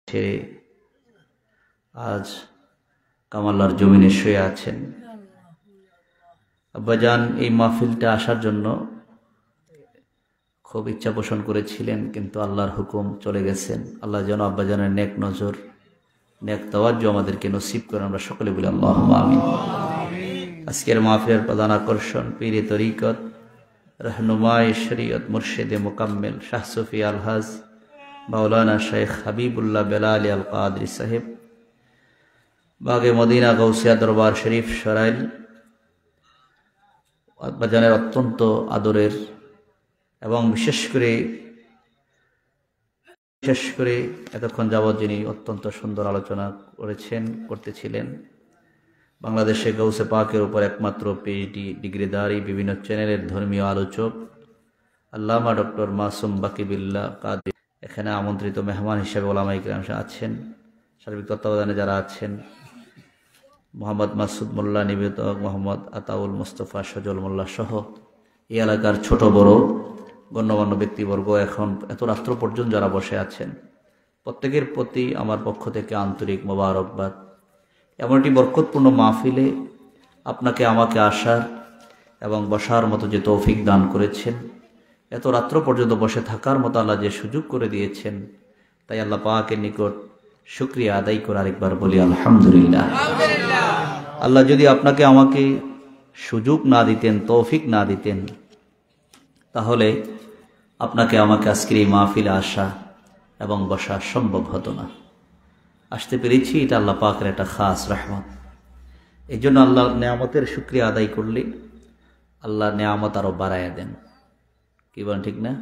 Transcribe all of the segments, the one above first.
ছেড়ে আজ কামাল্লার জমিনে শুয়ে আছেন। আব্বাজান এই মাহফিলটা আসার জন্য খুব ইচ্ছা পোষণ করেছিলেন, কিন্তু আল্লাহর হুকুম চলে গেছেন। আল্লাহ যেন আব্বাজানের নেক নজর, নেক তাওয়াজ্জু আমাদেরকে নসিব করেন। আমরা সকলে বলি আল্লাহুম্মা আমিন। আজকের মাহফিলের প্রধান আকর্ষণ পীরে তরিকত, রহনুমায়ে শরীয়ত, মুর্শিদে মুকাম্মেল শাহ সুফি আলহাজ মাওলানা শেখ হাবিবুল্লাহ বেলালী আল কাদরি সাহেব, বাগে মদিনা গৌসিয়া দরবার শরীফ সরাইল। আব্বাজানের অত্যন্ত আদরের এবং বিশেষ করে এতক্ষণ যাবৎ যিনি অত্যন্ত সুন্দর আলোচনা করতেছিলেন, বাংলাদেশে গৌসে পাকের উপর একমাত্র পিএইচডি ডিগ্রিধারী, বিভিন্ন চ্যানেলের ধর্মীয় আলোচক আল্লামা ডক্টর মাসুম বাকিবিল্লাহ কাদের এখানে আমন্ত্রিত মেহমান হিসেবে ওলামায়ে কিরাম আছেন। সার্বিক তত্ত্বাবধানে যারা আছেন, মোহাম্মদ মাসুদ মোল্লা, নিবেদিত মোহাম্মদ আতাউল মুস্তফা সজল মোল্লা সহ এই এলাকার ছোট বড় গণ্যমান্য ব্যক্তিবর্গ, এখন এত রাত্র পর্যন্ত যারা বসে আছেন, প্রত্যেকের প্রতি আমার পক্ষ থেকে আন্তরিক মোবারকবাদ। এমন একটি বরকতপূর্ণ মাহফিলে আপনাকে আমাকে আসার এবং বসার মতো যে তৌফিক দান করেছেন, এত রাত্র পর্যন্ত বসে থাকার মতো আল্লাহ যে সুযোগ করে দিয়েছেন, তাই আল্লাহ পাকের নিকট শুকরিয়া আদায় করে আরেকবার বলি আলহামদুলিল্লাহ। আল্লাহ যদি আপনাকে আমাকে সুযোগ না দিতেন, তৌফিক না দিতেন, তাহলে আপনাকে আমাকে আজকের এই মাহফিলে আসা এবং বসা সম্ভব হতো না। আসতে পেরেছি, এটা আল্লাহ পাকের একটা খাস রহমত। এই জন্য আল্লাহর নেয়ামতের শুকরিয়া আদায় করলে আল্লাহ নেয়ামত আরো বাড়াইয়া দেন। কি বলেন, ঠিক না?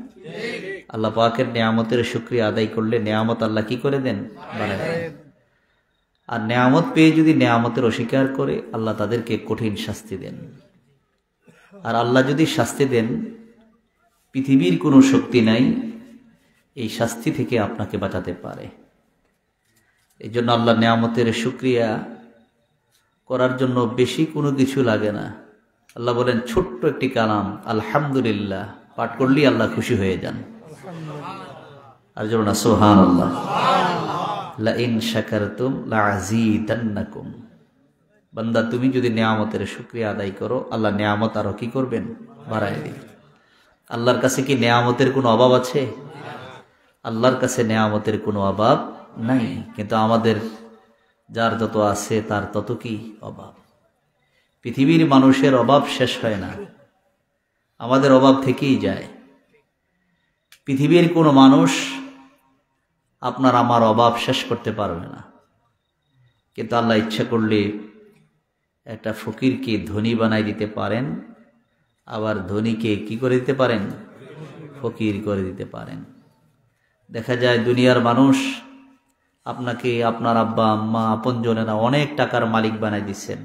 আল্লাহ পাকের নেয়ামতের শুকরিয়া আদায় করলে নেয়ামত আল্লাহ কি করে দেন? বাড়াইয়া দেন। আর নেয়ামত পেয়ে যদি নেয়ামতের অস্বীকার করে, আল্লাহ তাদেরকে কঠিন শাস্তি দেন। আর আল্লাহ যদি শাস্তি দেন, পৃথিবীর কোনো শক্তি নাই এই শাস্তি থেকে আপনাকে বাঁচাতে পারে। এই জন্য আল্লাহ নেয়ামতের শুকরিয়া করার জন্য বেশি কোনো কিছু লাগে না। আল্লাহ বলেন ছোট্ট একটি কালাম আলহামদুলিল্লাহ পাঠ করলেই আল্লাহ খুশি হয়ে যান। আর যেন না সুবহানাল্লাহ, লা ইন শাকারতুম লাযীদান্নাকুম। বান্দা, তুমি যদি নেয়ামতের শুকরিয়া আদায় করো, আল্লাহ নেয়ামত আরো কি করবেন? বাড়ায় দিবেন। আল্লাহর কাছে কি নেয়ামতের কোনো অভাব আছে? আল্লাহর কাছে নেয়ামতের কোনো অভাব নাই, কিন্তু আমাদের যার যত আছে তার তত কি অভাব। পৃথিবীর মানুষের অভাব শেষ হয় না, আমাদের অভাব থেকেই যায়। পৃথিবীর কোনো মানুষ আপনার আমার অভাব শেষ করতে পারবে না, কিন্তু আল্লাহ ইচ্ছা করলে একটা ফকিরকে ধনী বানাই দিতে পারেন, আবার ধনীকে কি করে দিতে পারেন? ফকির করে দিতে পারেন। দেখা যায় দুনিয়ার মানুষ আপনাকে, আপনার আব্বা আম্মা আপনজনেরা অনেক টাকার মালিক বানাই দিচ্ছেন,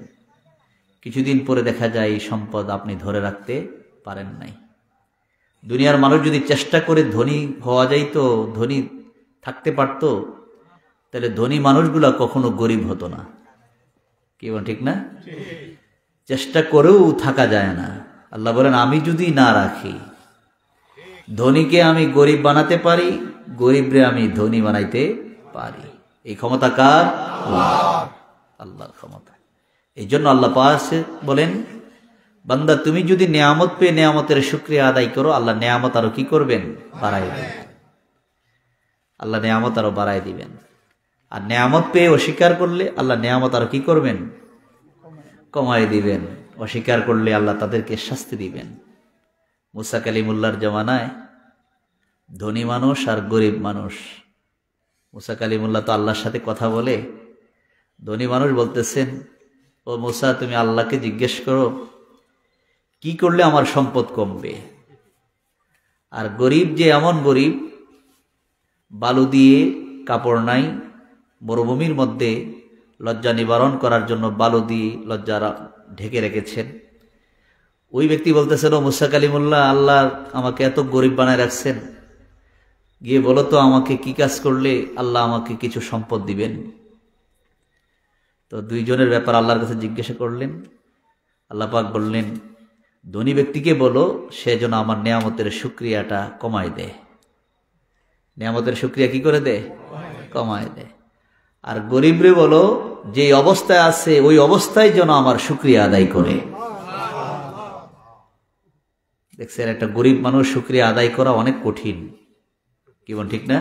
কিছুদিন পরে দেখা যায় এই সম্পদ আপনি ধরে রাখতে পারেন নাই। দুনিয়ার মানুষ যদি চেষ্টা করে ধনী হওয়া যাইতো, ধনী থাকতে পারতো, তাহলে ধনী মানুষগুলা কখনো গরিব হতো না। কি বলেন, ঠিক না? চেষ্টা করেও থাকা যায় না। আল্লাহ বলেন আমি যদি না রাখি, ধনীকে আমি গরিব বানাতে পারি, গরিবরে আমি ধনী বানাইতে পারি। এই ক্ষমতা কার? আল্লাহর ক্ষমতা। এই জন্য আল্লাহ পাক বলেন বান্দা, তুমি যদি নেয়ামত পেয়ে নেয়ামতের শুকরিয়া আদায় করো, আল্লাহ নেয়ামত আরো কি করবেন? বাড়াই দিবেন। আল্লাহ নেয়ামত আরো বাড়াই দিবেন। আর নেয়ামত পেয়ে অস্বীকার করলে আল্লাহ নেয়ামত আরো কি করবেন? কমাই দিবেন। অস্বীকার করলে আল্লাহ তাদেরকে শাস্তি দিবেন। মুসা কালিমুল্লাহর জামানায় ধনী মানুষ আর গরিব মানুষ, মুসা কালিমুল্লাহ তো আল্লাহর সাথে কথা বলে, ধনী মানুষ বলতেছেন, ও মুসা, তুমি আল্লাহকে জিজ্ঞেস করো কি করলে আমার সম্পদ কমবে। আর গরিব যে এমন গরিব, বালু দিয়ে কাপড় নাই, মরুভূমির মধ্যে লজ্জা নিবারণ করার জন্য বালু দিয়ে লজ্জা ঢেকে রেখেছেন। ওই ব্যক্তি বলতেছেন, ও মুসা কালিমুল্লাহ, আল্লাহ আমাকে এত গরিব বানায় রাখছেন, গিয়ে বলো তো আমাকে কি কাজ করলে আল্লাহ আমাকে কিছু সম্পদ দিবেন। তো দুইজনের ব্যাপার আল্লাহর কাছে জিজ্ঞাসা করলেন। আল্লাহ পাক বললেন, ধনী ব্যক্তিকে বলো সে যেন আমার নেয়ামতের শুকরিয়াটা কমায় দেয়। নেয়ামতের শুকরিয়া কি করে দেয়? কমায় দেয়। আর গরিবরে বলো যে অবস্থায় আছে ওই অবস্থায় যেন আমার শুকরিয়া আদায় করে। দেখছেন, একটা গরিব মানুষ শুকরিয়া আদায় করা অনেক কঠিন, কি বল ঠিক না?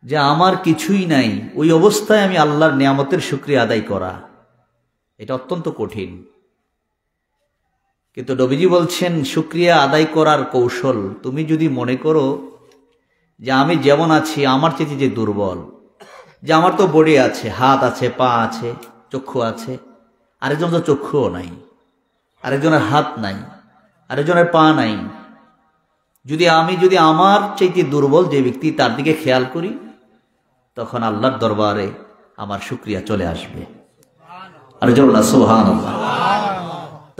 যে আমার কিছুই নাই ওই অবস্থায় আমি আল্লাহর নিয়ামতের শুকরিয়া আদায় করা, এটা অত্যন্ত কঠিন। কিন্তু নবীজি বলছেন শুকরিয়া আদায় করার কৌশল, তুমি যদি মনে করো যে আমি যেমন আছি আমার চেয়ে যে দুর্বল, যে আমার তো বডি আছে, হাত আছে, পা আছে, চক্ষু আছে, আরেকজন তো চক্ষুও নাই, আরেকজনের হাত নাই, আরেকজনের পা নাই, যদি আমার চাইতে দুর্বল যে ব্যক্তি তার দিকে খেয়াল করি, তখন আল্লাহর দরবারে আমার শুকরিয়া চলে আসবে। আরেকজন সুবহানাল্লাহ।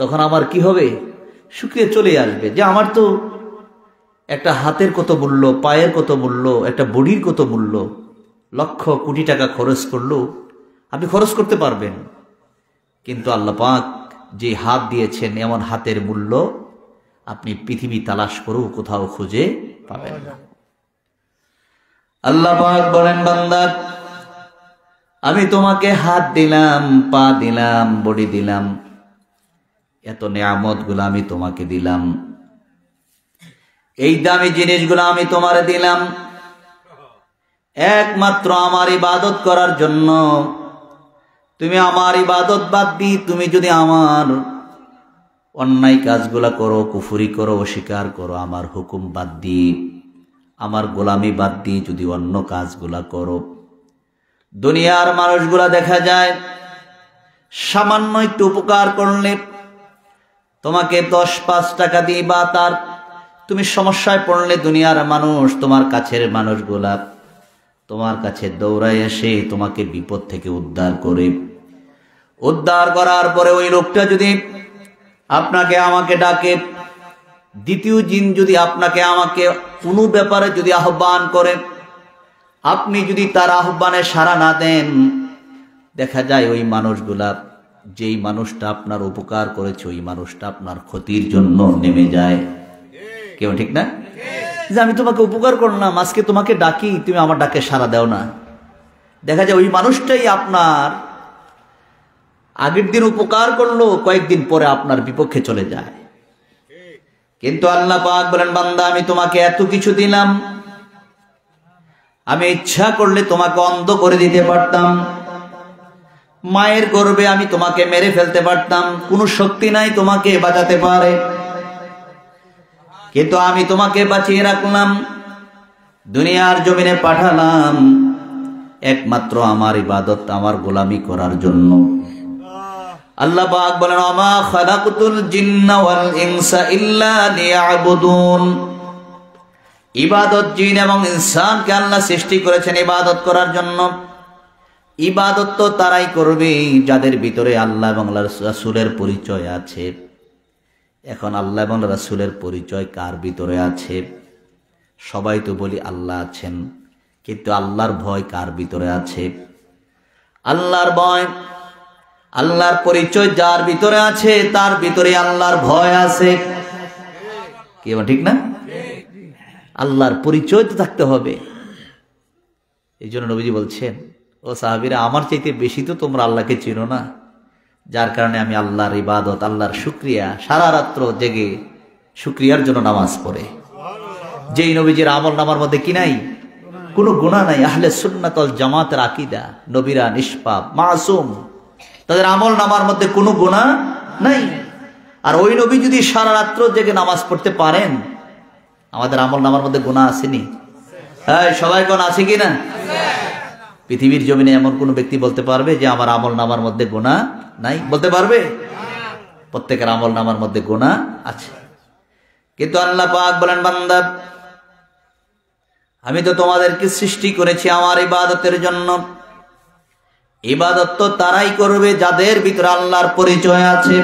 তখন আমার কি হবে? শুকরিয়া চলে আসবে যে আমার তো একটা হাতের কত মূল্য, পায়ের কত মূল্য, একটা বডির কত মূল্য, লক্ষ কোটি টাকা খরচ করলেও আপনি খরচ করতে পারবেন, কিন্তু আল্লাহ পাক যে হাত দিয়েছেন এমন হাতের মূল্য আপনি পৃথিবী তালাশ করেও কোথাও খুঁজে পাবেন না। আল্লাহ পাক বলেন, বান্দা আমি তোমাকে হাত দিলাম, পা দিলাম, বডি দিলাম, এত নিয়ামত গুলো আমি তোমাকে দিলাম, এই দামি জিনিসগুলো আমি তোমারে দিলাম একমাত্র আমার ইবাদত করার জন্য। তুমি আমার ইবাদত বাদ দি তুমি যদি আমার অন্যায় কাজগুলা করো, কুফরি করো, অস্বীকার করো, আমার হুকুম বাদ দি, আমার গোলামি বাদ দি যদি অন্য কাজগুলা করো, দুনিয়ার মানুষগুলা দেখা যায় সামান্য একটু উপকার করলে তোমাকে 10-5 টাকা দিয়ে বা তার তুমি সমস্যায় পড়লে দুনিয়ার মানুষ, তোমার কাছের মানুষগুলা তোমার কাছে দৌড়ায় এসে তোমাকে বিপদ থেকে উদ্ধার করে। উদ্ধার করার পরে ওই লোকটা যদি আপনাকে আমাকে ডাকে, দ্বিতীয় দিন যদি আপনাকে আমাকে কোনো ব্যাপারে যদি আহ্বান করে, আপনি যদি তার আহ্বানে সাড়া না দেন, দেখা যায় ওই মানুষগুলা, যেই মানুষটা আপনার উপকার করেছে ওই মানুষটা আপনার ক্ষতির জন্য নেমে যায়। কেউ ঠিক না? যে আমি তোমাকে উপকার করলাম, আজকে তোমাকে ডাকি, তুমি আমার ডাকে সাড়া দাও না। দেখা যায় ওই মানুষটাই আপনার আগের দিন উপকার করলো, কয়েকদিন পরে আপনার বিপক্ষে চলে যায়। কিন্তু আল্লাহ পাক বলেন, বান্দা আমি তোমাকে এত কিছু দিলাম, আমি ইচ্ছা করলে তোমাকে অন্ধ করে দিতে পারতাম, মায়ের গর্ভে আমি তোমাকে মেরে ফেলতে পারতাম, কোনো শক্তি নাই তোমাকে বাঁচাতে পারে, কিন্তু আমি তোমাকে বাঁচিয়ে রাখলাম, দুনিয়ার জমিনে পাঠালাম একমাত্র আমার ইবাদত, আমার গোলামি করার জন্য। আল্লাহ পাক বলেন, ওমা খালাকতুল জিন্না ওয়াল ইনসা ইল্লা লিয়াবুদুন। ইবাদত, জিন এবং ইনসানকে আল্লাহ সৃষ্টি করেছেন ইবাদত করার জন্য। ইবাদত তো তারাই করবে যাদের ভিতরে আল্লাহ এবং রাসূলের পরিচয় আছে। এখন আল্লাহ এবং রাসূলের পরিচয় কার ভিতরে আছে? সবাই তো বলি আল্লাহ আছেন, কিন্তু আল্লাহর ভয় কার ভিতরে আছে? আল্লাহর ভয়, আল্লাহর পরিচয় যার ভিতরে আছে তার ভিতরে আল্লাহর ভয় আছে। কি ঠিক না? আল্লাহর পরিচয় তো থাকতে হবে। এই জন্য নবীজি বলছেন, ও সাহাবীরা, আমার চাইতে বেশি তো তোমরা আল্লাহকে চিনো না, যার কারণে আমি আল্লাহর ইবাদত, আল্লাহর শুকরিয়া, সারা রাত্র জেগে শুকরিয়ার জন্য নামাজ পড়ে। যেই নবীজির আমল নামার মধ্যে কি নাই? কোনো গুনাহ নাই। আহলে সুন্নাত ওয়াল জামাতের আকীদা, নবীরা নিষ্পাপ, মাসুম, তাদের আমল নামার মধ্যে কোনো গুনাহ নাই। আর ওই নবী যদি সারা রাত্র জেগে নামাজ পড়তে পারেন, আমাদের আমল নামার মধ্যে গুনাহ আসেনি? হ্যাঁ, সবাই কোন আছে কি না? পৃথিবীর জমিনে এমন কোন ব্যক্তি বলতে পারবে যে আমার আমল নামার মধ্যে গুনাহ নাই? বলতে পারবে? প্রত্যেকের আমল নামার মধ্যে গুনাহ আছে। কিন্তু আল্লাহ পাক বলেন, বান্দা আমি তো তোমাদেরকে সৃষ্টি করেছি আমার ইবাদতের জন্য। ইবাদত তো তারাই করবে যাদের ভিতরে আল্লাহর পরিচয় আছে,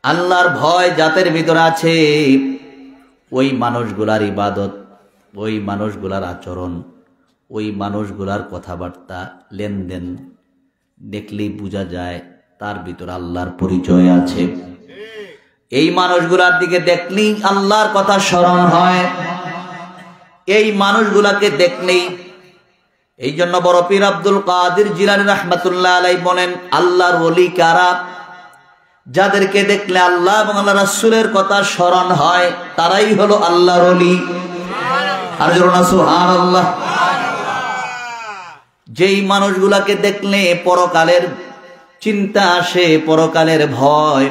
আল্লাহর ভয় যাদের ভিতরে আছে। ওই মানুষগুলার ইবাদত, ওই মানুষগুলার আচরণ, ওই মানুষগুলার কথাবার্তা, লেনদেন দেখলেই বোঝা যায় তার ভিতরে আল্লাহর পরিচয় আছে। এই মানুষগুলার দিকে দেখলেই আল্লাহর কথা স্মরণ হয়। এই মানুষগুলাকে দেখলেই এই জন্য বড় পীর আব্দুল কাদের জিলানী রাহমাতুল্লাহ আলাইহি বলেন, আল্লাহর ওলি কারা? যাদেরকে দেখলে আল্লাহ এবং আল্লাহ রাসূলের কথা স্মরণ হয়, তারাই হলো আল্লাহর ওলি। আর জোরে না সুবহানাল্লাহ। যেই মানুষগুলাকে দেখলে পরকালের চিন্তা আসে, পরকালের ভয়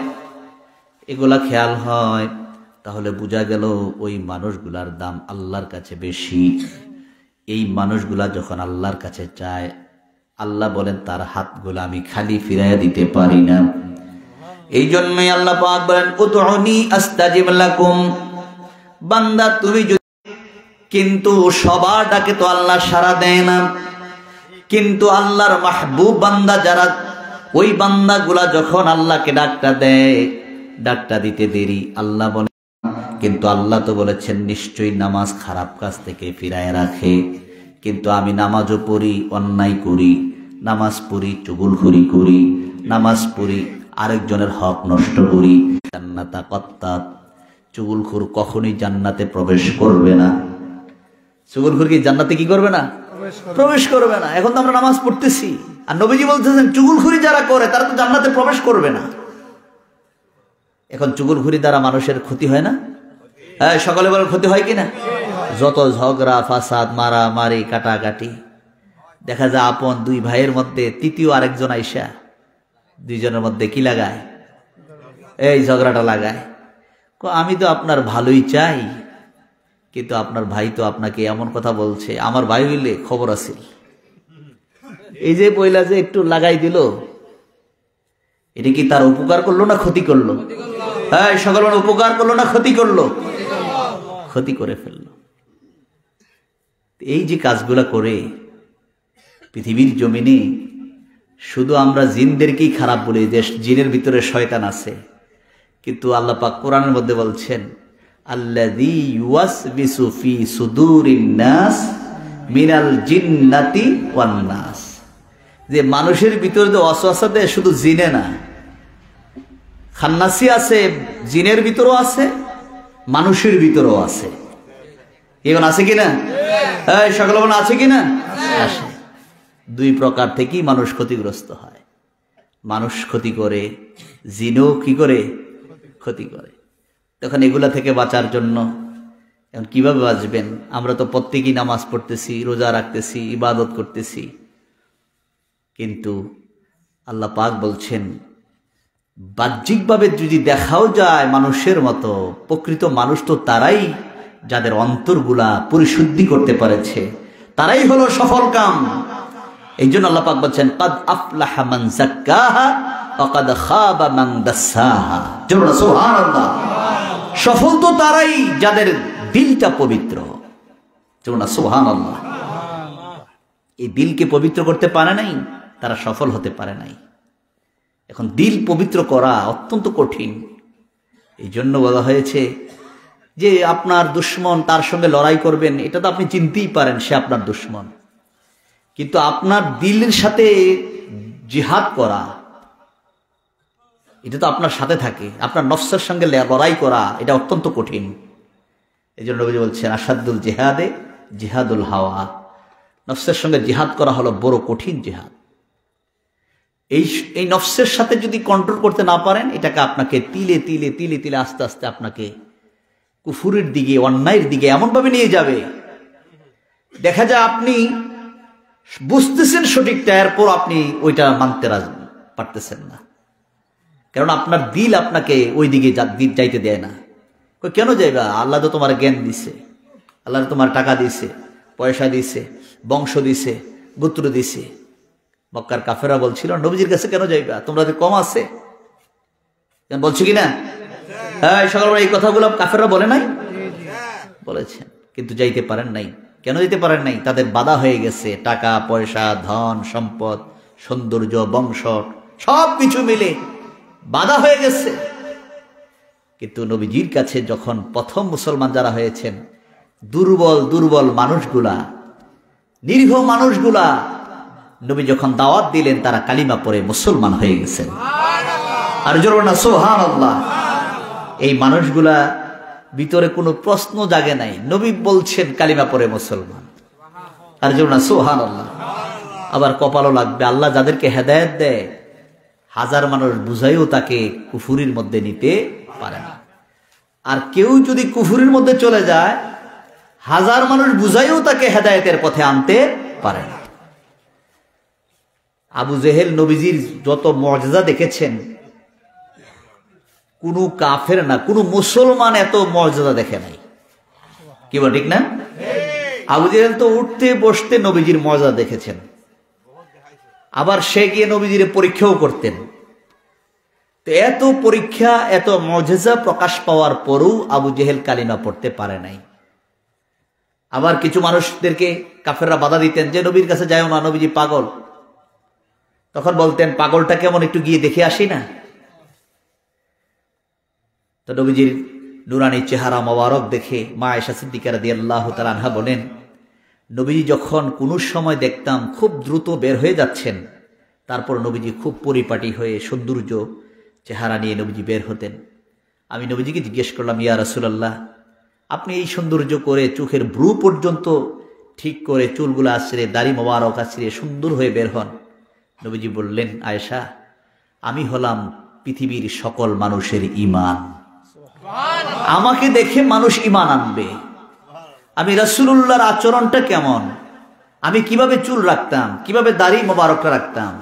এগুলা খেয়াল হয়, তাহলে বোঝা গেল ওই মানুষগুলার দাম আল্লাহর কাছে বেশি। এই মানুষগুলা যখন আল্লাহর কাছে চায়, আল্লাহ বলেন তার হাতগুলা আমি খালি ফিরাইয়া দিতে পারি না। এই জন্যই আল্লাহ পাক বলেন, উদউনি আস্তাজিব লাকুম। বান্দা তুমি যদি, কিন্তু সবার ডাকে তো আল্লাহ সাড়া দেয় না। কিন্তু আল্লাহর মাহবুব বান্দা যারা, ওই বান্দাগুলা যখন আল্লাহকে ডাকটা দেয়, ডাকটা দিতে দেরি, আল্লাহ বলে, কিন্তু আল্লাহ তো বলেছেন নিশ্চয়ই নামাজ খারাপ কাজ থেকে ফিরায় রাখে। কিন্তু আমি নামাজও পড়ি, অন্যায় করি, নামাজ পড়ি, চুগলখড়ি করি, নামাজ পড়ি, আরেকজনের হক নষ্ট করি। জান্নাতা কত্তাত, চুগলখোর কখনোই জান্নাতে প্রবেশ করবে না। চুগলখোর কি জান্নাতে কি করবে না? প্রবেশ করবে না। এখন তো আমরা নামাজ পড়তেছি, আর নবীজি বলতেছেন চুগলখড়ি যারা করে তারা তো জান্নাতে প্রবেশ করবে না। এখন চুগলখড়ি দ্বারা মানুষের ক্ষতি হয় না? হ্যাঁ, সকালে বলে ক্ষতি হয় কিনা? যত ঝগড়া ফাসাদ, মারামারি, কাটাকাটি, দেখা যায় আপন দুই ভাইয়ের মধ্যে তৃতীয় আরেকজন আইসা দুইজনের মধ্যে কি লাগায়? এই ঝগড়াটা লাগায়। আমি তো আপনার ভালোই চাই, কিন্তু আপনার ভাই তো আপনাকে এমন কথা বলছে, আমার ভাই হইলে খবর আছে। এই যে পয়লা যে একটু লাগাই দিল, এটা কি তার উপকার করলো না ক্ষতি করলো? হ্যাঁ, সকাল উপকার করলো না ক্ষতি করলো? ক্ষতি করে ফেললো। এই যে কাজগুলা করে পৃথিবীর জমিনে শুধু আমরা জিনদেরকেই খারাপ বলি, যে জিনের ভিতরে শয়তান আছে, কিন্তু আল্লাহ পাক কোরআনের মধ্যে বলছেন, আল্লাযী ইউওয়াসবিসু ফি সুদুরিন নাস মিনাল জিন্নাতি ওয়ান নাস। যে মানুষের ভিতরে যে ওয়াসওয়াসা দেয়, শুধু জিনে না, খান্নাসি আছে, জিনের ভিতরেও আছে, মানুষের ভিতরেও আছে। এখন আছে কিনা? হ্যাঁ, সকল আছে কিনা? আসে। দুই প্রকার থেকেই মানুষ ক্ষতিগ্রস্ত হয়। মানুষ ক্ষতি করে, জিনও কি করে? ক্ষতি করে। তখন এগুলা থেকে বাঁচার জন্য এখন কিভাবে বাঁচবেন? আমরা তো প্রত্যেকেই নামাজ পড়তেছি, রোজা রাখতেছি, ইবাদত করতেছি, কিন্তু আল্লাহ পাক বলছেন বাহ্যিকভাবে যদি দেখাও যায় মানুষের মতো, প্রকৃত মানুষ তো তারাই যাদের অন্তরগুলা পরিশুদ্ধি করতে পারেছে, তারাই হলো সফল কাম। এই জন্য আল্লাহ পাক বলছেন, কাদ আফলাহা মান যাক্কাহা ওয়া কাদ খাবা মান দাসসাহা। সুবহানাল্লাহ। সফল তো তারাই যাদের দিলটা পবিত্র। সুবহানাল্লাহ। এই দিলকে পবিত্র করতে পারে নাই, তারা সফল হতে পারে নাই। এখন দিল পবিত্র করা অত্যন্ত কঠিন। এই জন্য বলা হয়েছে যে আপনার দুশ্মন, তার সঙ্গে লড়াই করবেন, এটা তো আপনি চিনতেই পারেন সে আপনার দুশ্মন, কিন্তু আপনার দিলের সাথে জিহাদ করা, এটা তো আপনার সাথে থাকে। আপনার নফসের সঙ্গে লড়াই করা এটা অত্যন্ত কঠিন। এই জন্য নবী বলছেন, আসাদুল জিহাদে জিহাদুল হাওয়া। নফসের সঙ্গে জিহাদ করা হলো বড় কঠিন জিহাদ। এই নফসের সাথে যদি কন্ট্রোল করতে না পারেন, এটাকে আপনাকে তিলে তিলে তিলে তিলে আস্তে আস্তে আপনাকে কুফুরের দিকে, অন্যায়ের দিকে এমনভাবে নিয়ে যাবে, দেখা যায় আপনি বুঝতেছেন সঠিকটা, এরপর আপনি ওইটা মানতে পারতেছেন না, কারণ আপনার দিল আপনাকে ওই দিকে যাইতে দেয় না। কেন যাইবা? আল্লাহ তো তোমার জ্ঞান দিছে, আল্লাহ তোমার টাকা দিছে, পয়সা দিছে, বংশ দিছে, গোত্র দিছে। মক্কার কাফেরা বলছিল, নবীজির কাছে কেন যাইবা, তোমরা তো কম আছে, বলছো কিনা? হ্যাঁ, সকালবেলা এই কথাগুলো কাফেররা বলে নাই? বলেছেন, কিন্তু যাইতে পারেন নাই। কেন যেতে পারেন নাই? তাদের বাধা হয়ে গেছে, টাকা পয়সা, ধন সম্পদ, সৌন্দর্য, বংশ, সব কিছু মিলে বাধা হয়ে গেছে। কিন্তু নবীজির কাছে যখন প্রথম মুসলমান যারা হয়েছেন, দুর্বল দুর্বল মানুষগুলা, নিরীহ মানুষগুলা, নবী যখন দাওয়াত দিলেন, তারা কালিমা পড়ে মুসলমান হয়ে গেছেন। আর জোরে না সুবহানাল্লাহ। এই মানুষগুলা ভিতরে কোনো প্রশ্ন জাগে নাই, নবী বলছেন কালিমা পড়ে মুসলমান। আর জোরে না সুবহানাল্লাহ। আবার কপালও লাগবে। আল্লাহ যাদেরকে হেদায়েত দেয়, হাজার মানুষ বুঝাইও তাকে কুফুরির মধ্যে নিতে পারে না। আর কেউ যদি কুফুরির মধ্যে চলে যায়, হাজার মানুষ বুঝাইও তাকে হেদায়েতের পথে আনতে পারে না। আবু জেহেল নবীজির যত মুআজিজা দেখেছেন, কোন কাফের না, কোন মুসলমান এত মুআজিজা দেখে নাই। কি বল ঠিক না? আবু জেহেল তো উঠতে বসতে নবীজির মুআজিজা দেখেছেন। আবার সে গিয়ে নবীজির পরীক্ষাও করতেন। তো এত পরীক্ষা, এত মুআজিজা প্রকাশ পাওয়ার পরও আবু জেহেল কালিমা পড়তে পারে নাই। আবার কিছু মানুষদেরকে কাফেররা বাধা দিতেন যে নবীর কাছে যাও না, নবীজি পাগল। তখন বলতেন, পাগলটা কেমন, একটু গিয়ে দেখে আসি না। তো নবীজির নুরানি চেহারা মোবারক দেখে মা আয়েশা সিদ্দিকা রাদিয়াল্লাহু তাআলা আনহা বলেন, নবীজি যখন কোনো সময় দেখতাম খুব দ্রুত বের হয়ে যাচ্ছেন, তারপর নবীজি খুব পরিপাটি হয়ে সৌন্দর্য চেহারা নিয়ে নবীজি বের হতেন। আমি নবীজিকে জিজ্ঞেস করলাম, ইয়া রাসূলুল্লাহ, আপনি এই সৌন্দর্য করে চোখের ভ্রু পর্যন্ত ঠিক করে চুলগুলো আছড়ে দাড়ি মোবারক আছড়ে সুন্দর হয়ে বের হন। নবীজি বললেন, আয়েশা, আমি হলাম পৃথিবীর সকল মানুষের ঈমান। আমাকে দেখে মানুষ ঈমান আনবে। আমি রাসূলুল্লাহর আচরণটা কেমন, আমি কিভাবে চুল রাখতাম, কিভাবে দাড়ি মোবারকটা রাখতাম,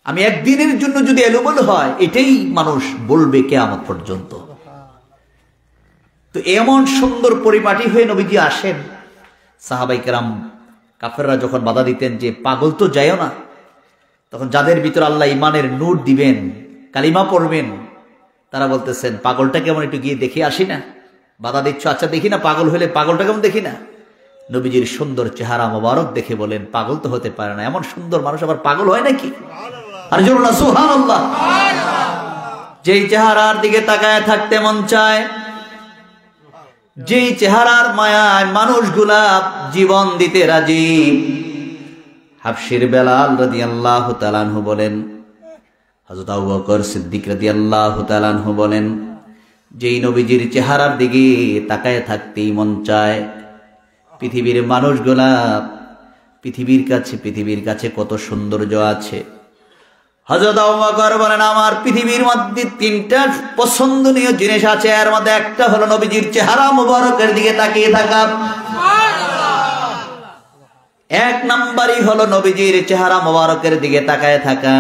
আমি একদিনের জন্য যদি এলোমেলো হয়, এটাই মানুষ বলবে কিয়ামত পর্যন্ত। তো এমন সুন্দর পরিপাটি হয়ে নবীজি আসেন। সাহাবায়ে কেরাম কাফেররা যখন বাধা দিতেন যে পাগল তো যায়ও না, তখন যাদের ভিতর আল্লাহ ইমানের নূর দিবেন, কালিমা পড়বেন, তারা বলতেছেন, পাগলটা কেমন, একটু গিয়ে দেখে আসি না। বাধা দিচ্ছ, আচ্ছা দেখি না, পাগল হলে পাগলটা কেমন দেখি না। নবীজির সুন্দর চেহারা মোবারক দেখে বলেন, পাগল তো হতে পারে না, এমন সুন্দর মানুষ আবার পাগল হয় নাকি? আর জোরে না সুবহানাল্লাহ। যেই চেহারার দিকে তাকায় থাকতে মন চায়, যেই চেহারার মায়ায় মানুষগুলা জীবন দিতে রাজি। হাবশির বেলাল রাদিয়াল্লাহু তাআলা আনহু বলেন, হযরত আবু বকর সিদ্দিক রাদিয়াল্লাহু তাআলা আনহু বলেন, যেই নবীজির চেহারার দিকে তাকায় থাকতেই মন চায়। পৃথিবীর মানুষগুলা পৃথিবীর কাছে কত সৌন্দর্য আছে। হযরত আবু বকর বলেন, আমার পৃথিবীর মধ্যে তিনটা পছন্দনীয় জিনিস আছে, এর মধ্যে একটা হলো নবীজির চেহারা মুবারকের দিকে তাকিয়ে থাকা। এক নম্বরই হলো নবীজির চেহারা মুবারকের দিকে তাকায় থাকা।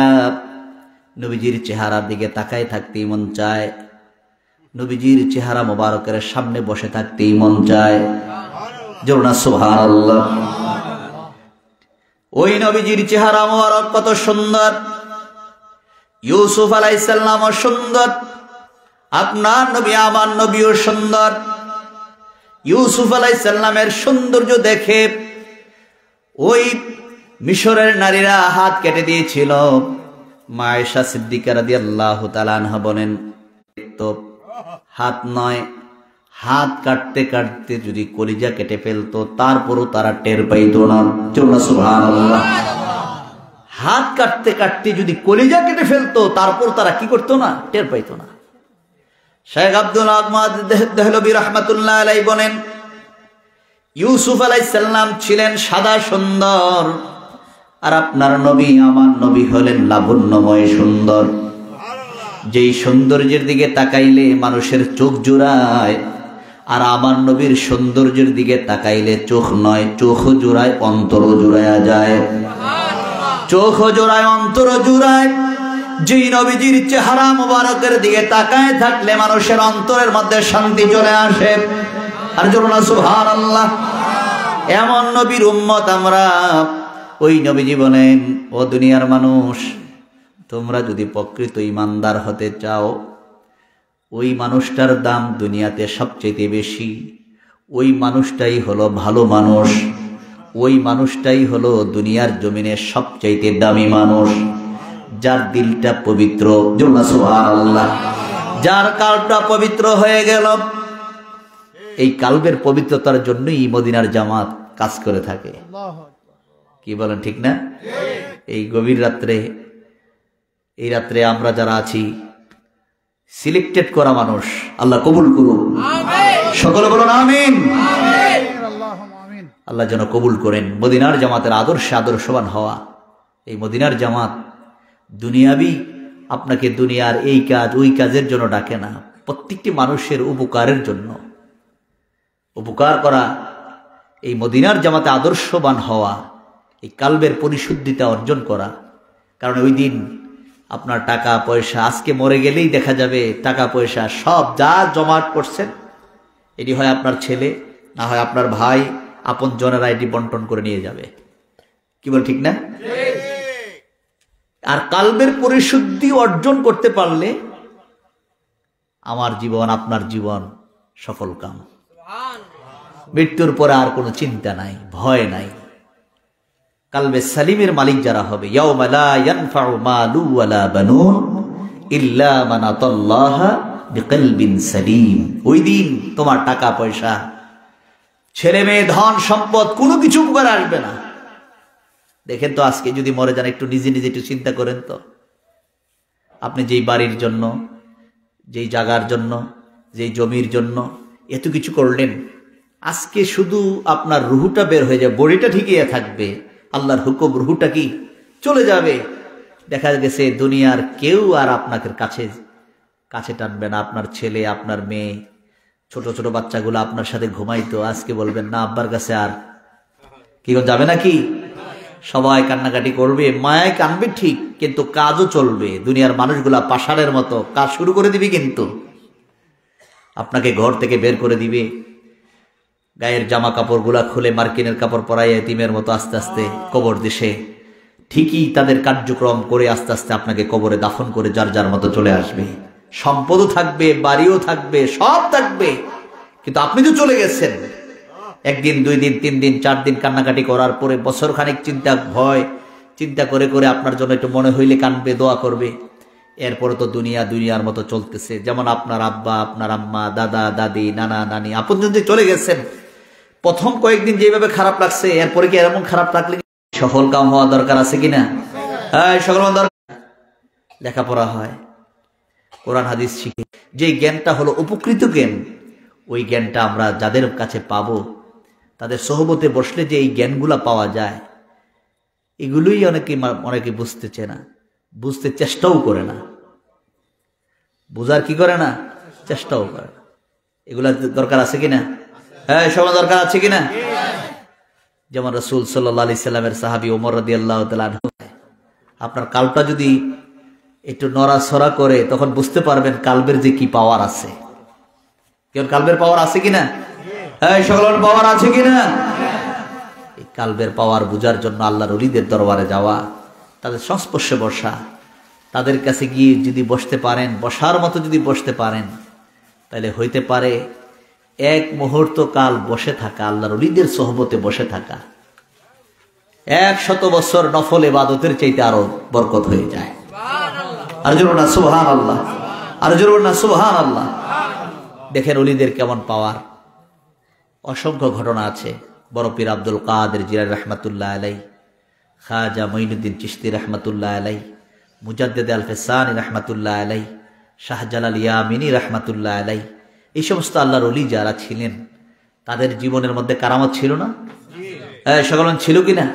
নবীজির চেহারার দিকে তাকায় থাকতেই মন চায়, নবীজির চেহারা মুবারকের সামনে বসে থাকতেই মন চায়। জোরে না সুবহানাল্লাহ। ওই নবীজির চেহারা মুবারক কত সুন্দর। ইউসুফ আলাইহিস সালামও সুন্দর, আপনার নবী আমার নবীও সুন্দর। ইউসুফ আলাইহিস সালামের সৌন্দর্য দেখে ওই মিশরের নারীরা হাত কেটে দিয়েছিল। মা আয়েশা সিদ্দিকা রাদিয়াল্লাহু তাআলা আনহা বলেন, তো হাত নয়, হাত কাটতে কাটতে যদি কলিজা কেটে ফেলতো, তারপরও তারা টের পাইতো না। সুবহানাল্লাহ। হাত কাটতে কাটতে যদি কলিজা কেটে ফেলতো, তারপর তারা কি করতো না, টের পাইতো না। শেখ আব্দুল আহমদ দেহলভী রাহমাতুল্লাহ আলাইহি বলেন, ইউসুফ আলাইহিস সালাম ছিলেন সাদা সুন্দর, আর আপনার নবী আমার নবী হলেন লাবণ্যময় সুন্দর। যেই সৌন্দর্যের দিকে তাকাইলে মানুষের চোখ জোড়ায়, আর আমার নবীর সৌন্দর্যের দিকে তাকাইলে চোখ নয়, চোখ জোড়ায়, অন্তর জোড়ায়া যায়। চোখ জোড়ায়, অন্তর জোড়ায়। যেই নবীজির চেহারা মুবারকের দিকে তাকায় থাকলে মানুষের অন্তরের মধ্যে শান্তি চলে আসে। আর জোরে না সুবহানাল্লাহ। এমন নবীর উম্মত আমরা। ওই নবীজি বলেন, ও দুনিয়ার মানুষ, তোমরা যদি প্রকৃত ঈমানদার হতে চাও, ওই মানুষটার দাম দুনিয়াতে সবচেয়ে বেশি। ওই মানুষটাই হলো ভালো মানুষ। ওই মানুষটাই হলো দুনিয়ার জমিনে সবচাইতে দামি মানুষ, যার দিলটা পবিত্র। সুবহানাল্লাহ। যার কালটা পবিত্র হয়ে গেল। এই কালবের পবিত্রতার জন্যই মদিনার জামাত কাজ করে থাকে। কি বলেন, ঠিক না? এই গভীর রাত্রে, এই রাত্রে আমরা যারা আছি, সিলেক্টেড করা মানুষ, আল্লাহ কবুল করুন। সকলে বলুন আমিন। আল্লাহ যেন কবুল করেন। মদিনার জামাতের আদর্শে আদর্শবান হওয়া, এই মদিনার জামাত দুনিয়াবি আপনাকে দুনিয়ার এই কাজ ওই কাজের জন্য ডাকে না, প্রত্যেকটি মানুষের উপকারের জন্য। উপকার করা, এই মদিনার জামাতে আদর্শবান হওয়া, এই কালবের পরিশুদ্ধিতা অর্জন করা। কারণ ওই দিন আপনার টাকা পয়সা, আজকে মরে গেলেই দেখা যাবে টাকা পয়সা সব যা জমাট করছেন, এটি হয় আপনার ছেলে, না হয় আপনার ভাই, আপন জনেরা এটি বন্টন করে নিয়ে যাবে। কি বল, ঠিক না? আর কালবের পরিশুদ্ধি অর্জন করতে পারলে আমার জীবন, আপনার জীবন সফল কাম। মৃত্যুর পরে আর কোনো চিন্তা নাই, ভয় নাই। কালবে সালিমের মালিক যারা হবে, ইয়াউমা লা ইয়ানফাউ মালু ওয়ালা বানুন ইল্লা মান আতাল্লাহা বিকলবিন সালিম। ওই দিন তোমার টাকা পয়সা, ছেলে মেয়ে, ধন সম্পদ কোনো কিছু উপকার আসবে না। দেখেন তো, আজকে যদি মরে যান, একটু নিজে নিজে একটু চিন্তা করেন তো। আপনি যেই বাড়ির জন্য, যেই জায়গার জন্য, যেই জমির জন্য এত কিছু করলেন, আজকে শুধু আপনার রুহুটা বের হয়ে যাবে, বডিটা ঠিকই থাকবে, আল্লাহর হুকুম রুহুটা কি চলে যাবে। দেখা গেছে দুনিয়ার কেউ আর আপনাকে কাছে টানবে না। আপনার ছেলে, আপনার মেয়ে, ছোট ছোট বাচ্চাগুলো আপনার সাথে ঘুমাইতো, আজকে বলবেন না আব্বার কাছে আর কি যাবে নাকি? সবাই কান্নাকাটি করবে, মায়ায় কানবে ঠিক, কিন্তু কাজও চলবে। দুনিয়ার মানুষগুলা পাষাণের মতো কাজ শুরু করে দিবে, কিন্তু আপনাকে ঘর থেকে বের করে দিবে। গায়ের জামা কাপড়গুলা খুলে মার্কিনের কাপড় পরাই এতিমের মতো আস্তে আস্তে কবর দেশে ঠিকই তাদের কার্যক্রম করে আস্তে আস্তে আপনাকে কবরে দাফন করে যার যার মতো চলে আসবে। সম্পদও থাকবে, বাড়িও থাকবে, সব থাকবে, কিন্তু আপনি তো চলে গেছেন। একদিন, 2 দিন, 3 দিন, 4 দিন কান্নাকাটি করার পরে বছর খানিক চিন্তা করে করে আপনার জন্য একটু মনে হইলে কানবে, দোয়া করবে। এরপরে তো দুনিয়ার মতো চলতেছে। যেমন আপনার আব্বা, আপনার আম্মা, দাদা দাদি, নানা নানি আপনজন যে চলে গেছেন, প্রথম কয়েকদিন যেভাবে খারাপ লাগছে, এরপরে কি এরকম খারাপ লাগলে সফল কাম হওয়া দরকার আছে কিনা? হ্যাঁ, সফল দরকার। লেখাপড়া হয়, কোরআন হাদিস শিখে, যে জ্ঞানটা হলো উপকৃত জ্ঞান, ওই জ্ঞানটা আমরা যাদের কাছে পাবো, তাদের সোহবতে বসলে যে এই জ্ঞানগুলা পাওয়া যায়, এগুলোই অনেকে বুঝতেছে না, বুঝতে চেষ্টাও করে না, বুঝার কি করে না, চেষ্টাও করে না। এগুলা দরকার আছে কিনা? হ্যাঁ, সবার দরকার আছে কিনা? যেমন রাসূল সাল্লাল্লাহু আলাইহি সাল্লামের সাহাবী ওমর রাদিয়াল্লাহু তাআলা আনহু, আপনার কালটা যদি একটু নড়াচড়া করে, তখন বুঝতে পারবেন কালবের যে কি পাওয়ার আছে। কেউ কালবের পাওয়ার আছে কিনা? হ্যাঁ, সকলের পাওয়ার আছে কিনা? এই কালবের পাওয়ার বুঝার জন্য আল্লাহর ওলিদের দরবারে যাওয়া, তাদের সংস্পর্শে বসা, তাদের কাছে গিয়ে যদি বসতে পারেন, বসার মতো যদি বসতে পারেন, তাহলে হইতে পারে 1 মুহূর্ত কাল বসে থাকা, আল্লাহর ওলিদের সোহবতে বসে থাকা 100 বছর নফল ইবাদতের চাইতে আরো বরকত হয়ে যায়। আর জোর না সুবহানাল্লাহ, আর জোর না সুবহানাল্লাহ। দেখেন ওলিদের কেমন পাওয়ার, অসংখ্য ঘটনা আছে। বড় পীর আব্দুল কাদের জিলানী রাহমাতুল্লাহ আলাইহি, খাজা মঈনুদ্দিন চিশতি রাহমাতুল্লাহ আলাইহি, মুজাদ্দিদ আল ফিসানি রাহমাতুল্লাহ আলাইহি, শাহজালাল ইয়ামিনী রাহমাতুল্লাহ আলাইহি, এই সমস্ত আল্লাহর ওলি যারা ছিলেন, তাদের জীবনের মধ্যে কারামত ছিল না? সকলেন ছিল কিনা?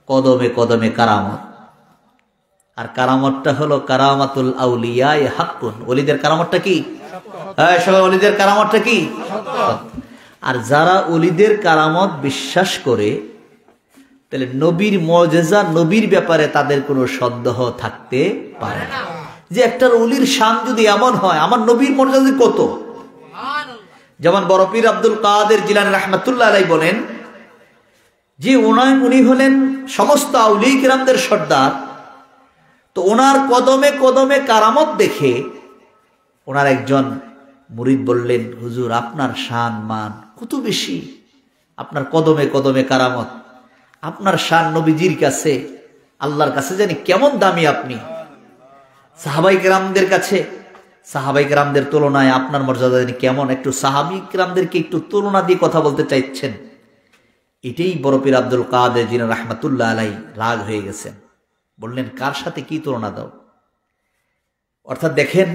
কদমে কদমে কারামত। আর কারামতটা হলো কারামাতুল আউলিয়া হাক্কুন। ওলিদের কারামতটা কি? সকল ওলিদের কারামতটা কি? আর যারা ওলিদের কারামত বিশ্বাস করে, তাহলে নবীর মুজিজা, নবীর ব্যাপারে তাদের কোনো সন্দেহ থাকতে পারে না। যে একটা ওলির শান যদি এমন হয়, আমার নবীর মর্যাদা কত। যেমন বড় পীর আব্দুল কাদের জিলানী রাহমাতুল্লাহ আলাইহি বলেন যে উনি হলেন সমস্ত আউলিয়া কিরামদের সর্দার। তো ওনার কদমে কদমে কারামত দেখে ওনার একজন মুরিদ বললেন, হুজুর আপনার শান মান কত বেশি, আপনার কদমে কদমে কারামত, আপনার শান নবীজির কাছে, আল্লাহর কাছে জানি কেমন দামি আপনি। সাহাবাই কেরামদের কাছে, সাহাবাই কেরামদের তুলনায় আপনার মর্যাদা জানি কেমন, একটু সাহাবী কেরামদেরকে একটু তুলনা দিয়ে কথা বলতে চাইছেন। এটাই বড় পীর আব্দুল কাদের জিলানী রাহমাতুল্লাহ আলাইহি রাগ হয়ে গেছেন, বললেন কার সাথে কি তুলনা দাও। অর্থাৎ দেখেন,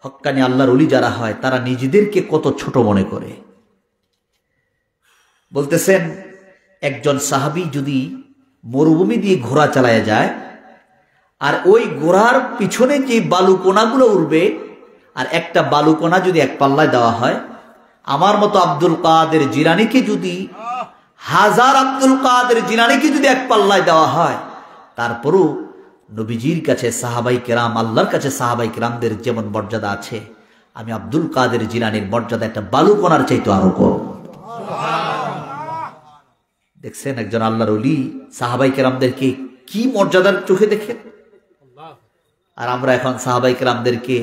হক্কানি আল্লাহর ওলি যারা হয়, তারা নিজেদেরকে কত ছোট মনে করে। বলতেছেন একজন সাহাবী যদি মরুভূমি দিয়ে ঘোড়া চালায় যায় আর ওই ঘোড়ার পিছনে যে বালুকণাগুলো উঠবে আর একটা বালুকণা যদি এক পাল্লায় দেওয়া হয়, আমার মতো আব্দুল কাদের জিলানীকে যদি হাজার আব্দুল কাদের জিলানীকে যদি এক পাল্লায় দেওয়া হয়, তারপরও নবীজির কাছে সাহাবাই কেরাম, আল্লাহর কাছে সাহাবাই কেরামদের যেমন মর্যাদা আছে, আমি আব্দুল কাদের জিলানীর মর্যাদা একটা বালুকণার চাইতে আরো কম। দেখছেন একজন আল্লাহর ওলি সাহাবাই কেরামদেরকে কি মর্যাদার চোখে দেখেন। আর আমরা এখন সাহাবাই কেরামদেরকে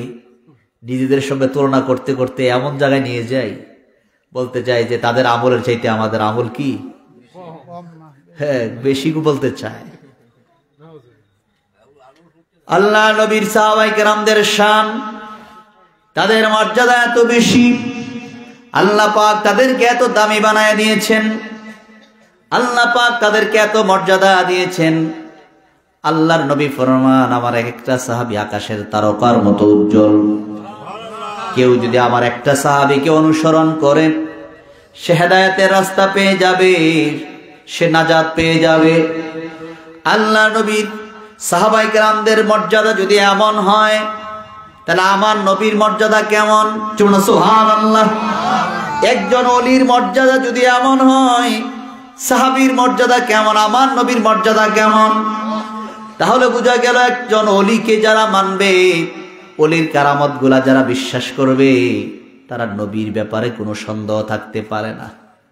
নিজেদের সঙ্গে তুলনা করতে করতে এমন জায়গায় নিয়ে যাই, বলতে চাই যে তাদের আমলের চাইতে আমাদের আমল কি হ্যাঁ বেশি বলতে চায়। আল্লাহ নবীর সাহাবাই কেরামদের শান, তাদের মর্যাদা এত বেশি, আল্লাহ পাক তাদেরকে এত দামি বানায় দিয়েছেন, আল্লাহ পাক তাদেরকে এত মর্যাদা দিয়েছেন। আল্লাহর নবী ফরমান, আমার এক একটা সাহাবী আকাশের তারকার মতো উজ্জ্বল। কেউ যদি আমার একটা সাহাবীকে অনুসরণ করে সে হেদায়েতের রাস্তা পেয়ে যাবে, সে নাজাত পেয়ে যাবে। আল্লাহ নবীর সাহাবাই কেরামদের মর্যাদা যদি এমন হয়, তাহলে আমার নবীর মর্যাদা কেমন? সুবহানাল্লাহ। একজন ওলির মর্যাদা যদি এমন হয়, সাহাবীর মর্যাদা কেমন, আমার নবীর মর্যাদা কেমন? তাহলে বোঝা গেল একজন ওলিকে যারা মানবে, ওলির কারামত গুলা যারা বিশ্বাস করবে, তারা নবীর ব্যাপারে কোনো সন্দেহ থাকতে পারে না।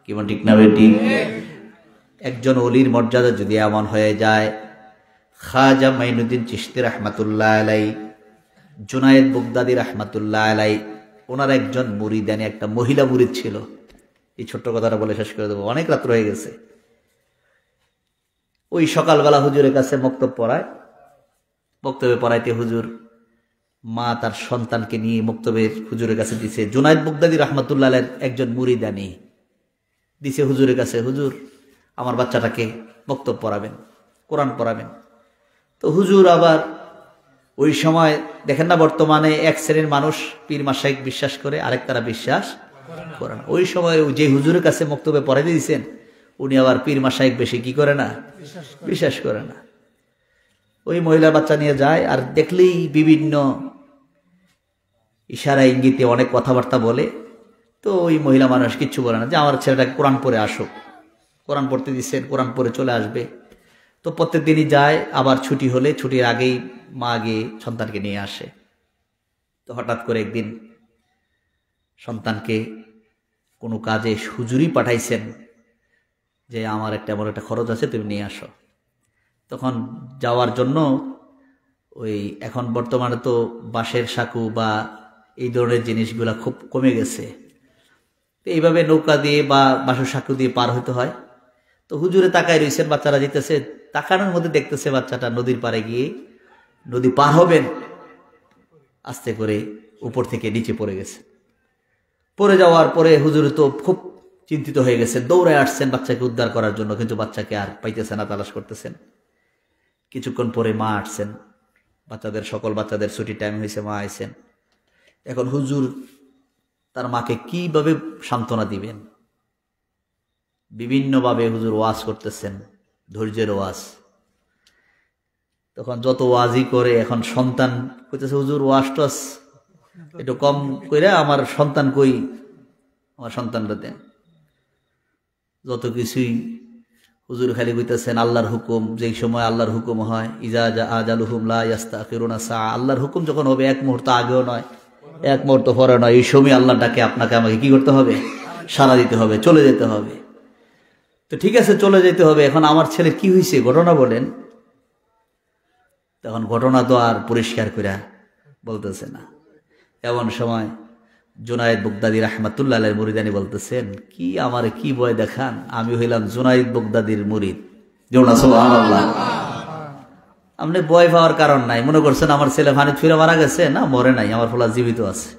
কেমন ঠিক না বেটি? একজন ওলির মর্যাদা যদি এমন হয়ে যায়, খাজা মাইনুদ্দিন চিশতি রাহমাতুল্লাহ আলাই, জুনায়েদ বাগদাদি রাহমাতুল্লাহ আলাই, ওনার একজন মুরিদানি একটা মহিলা মুরিদ ছিল। এই ছোট্ট কথাটা বলে শেষ করে দেবো, অনেক রাত্র হয়ে গেছে। ওই সকালবেলা হুজুরের কাছে বক্তব্য পড়ায়, বক্তব্যে পড়াইতে হুজুর মা তার সন্তানকে নিয়ে বক্তব্যের হুজুরের কাছে দিছে। জুনায়েদ বাগদাদি রাহমাতুল্লাহ আলাইহির একজন মুরিদানি দিছে হুজুরের কাছে, হুজুর আমার বাচ্চাটাকে বক্তব্য পড়াবেন, কোরআন পড়াবেন। তো হুজুর আবার ওই সময় দেখেন না, বর্তমানে এক শ্রেণীর মানুষ পীর মাশায়েখ বিশ্বাস করে, আরেক তারা বিশ্বাস করে না। ওই সময় যে হুজুরের কাছে বক্তব্যে পড়াইতে দিয়েছেন, উনি আবার পীর মাশায়েখ বেশি কি করে না, বিশ্বাস করে না। ওই মহিলার বাচ্চা নিয়ে যায়, আর দেখলেই বিভিন্ন ইশারা ইঙ্গিতে অনেক কথাবার্তা বলে। তো ওই মহিলা মানুষ কিচ্ছু বলে না, যে আমার ছেলেটাকে কোরআন পড়ে আসুক। কোরআন পড়তে দিচ্ছেন, কোরআন পড়ে চলে আসবে। তো প্রত্যেক দিনই যায়, আবার ছুটি হলে ছুটির আগেই মা গিয়ে সন্তানকে নিয়ে আসে। তো হঠাৎ করে একদিন সন্তানকে কোনো কাজে হুজুরই পাঠাইছেন যে আমার একটা এমন একটা খরচ আছে, তুমি নিয়ে আসো। তখন যাওয়ার জন্য ওই এখন বর্তমানে তো বাঁশের সাঁকু বা এই ধরনের জিনিসগুলা খুব কমে গেছে, তো এইভাবে নৌকা দিয়ে বা বাঁশের সাঁকু দিয়ে পার হতে হয়। তো হুজুরে তাকায় রয়েছেন, বাচ্চারা যেতেছে, তাকানোর মধ্যে দেখতেছে বাচ্চাটা নদীর পাড়ে গিয়ে নদী পার হবেন, আস্তে করে উপর থেকে নিচে পড়ে গেছে। পড়ে যাওয়ার পরে হুজুরে তো খুব চিন্তিত হয়ে গেছেন, দৌড়ে আসছেন বাচ্চাকে উদ্ধার করার জন্য, কিন্তু বাচ্চাকে আর পাইতেছে না, তালাশ করতেছেন। কিছুক্ষণ পরে মা আসছেন, বাচ্চাদের সকল বাচ্চাদের ছুটি টাইম হয়েছে, মা আইছেন। এখন হুজুর তার মাকে কিভাবে সান্ত্বনা দিবেন, বিভিন্নভাবে হুজুর ওয়াজ করতেছেন, ধৈর্যের ওয়াজ। তখন যত ওয়াজই করে, এখন সন্তান কইতেছে হুজুর ওয়াজ টাজ একটু কম করে, আমার সন্তান কই, আমার সন্তানটা দেন। যত কিছুই হুজুর খালি কইতেছেন আল্লাহর হুকুম, যেই সময় আল্লাহর হুকুম হয়, ইজা আজালুহুম লা ইস্তাখিরুনা সা, আল্লাহর হুকুম যখন হবে এক মুহূর্ত আগেও নয়, এক মুহূর্ত পরে নয়, এই সময় আল্লাহ ডাকে আপনাকে আমাকে কি করতে হবে, সাড়া দিতে হবে, চলে যেতে হবে। তো ঠিক আছে, চলে যেতে হবে। এখন আমার ছেলের কি হয়েছে, ঘটনা বলেন। তখন ঘটনা তো আর পরিষ্কার করে বলতেছে না। এমন সময় জুনায়েদ বাগদাদি রাহমাতুল্লাহ আলাইহির মুরিদানি বলতেছেন, কি আমারে কি ভয় দেখান, আমি হইলাম জুনায়েদ বাগদাদির মুরিদ। সুবহানাল্লাহ। আপনি ভয় পাওয়ার কারণ নাই। মনে করছেন আমার ছেলে পানি ছুঁড়ে মারা গেছে? না, মরে নাই, আমার ফলা জীবিত আছে।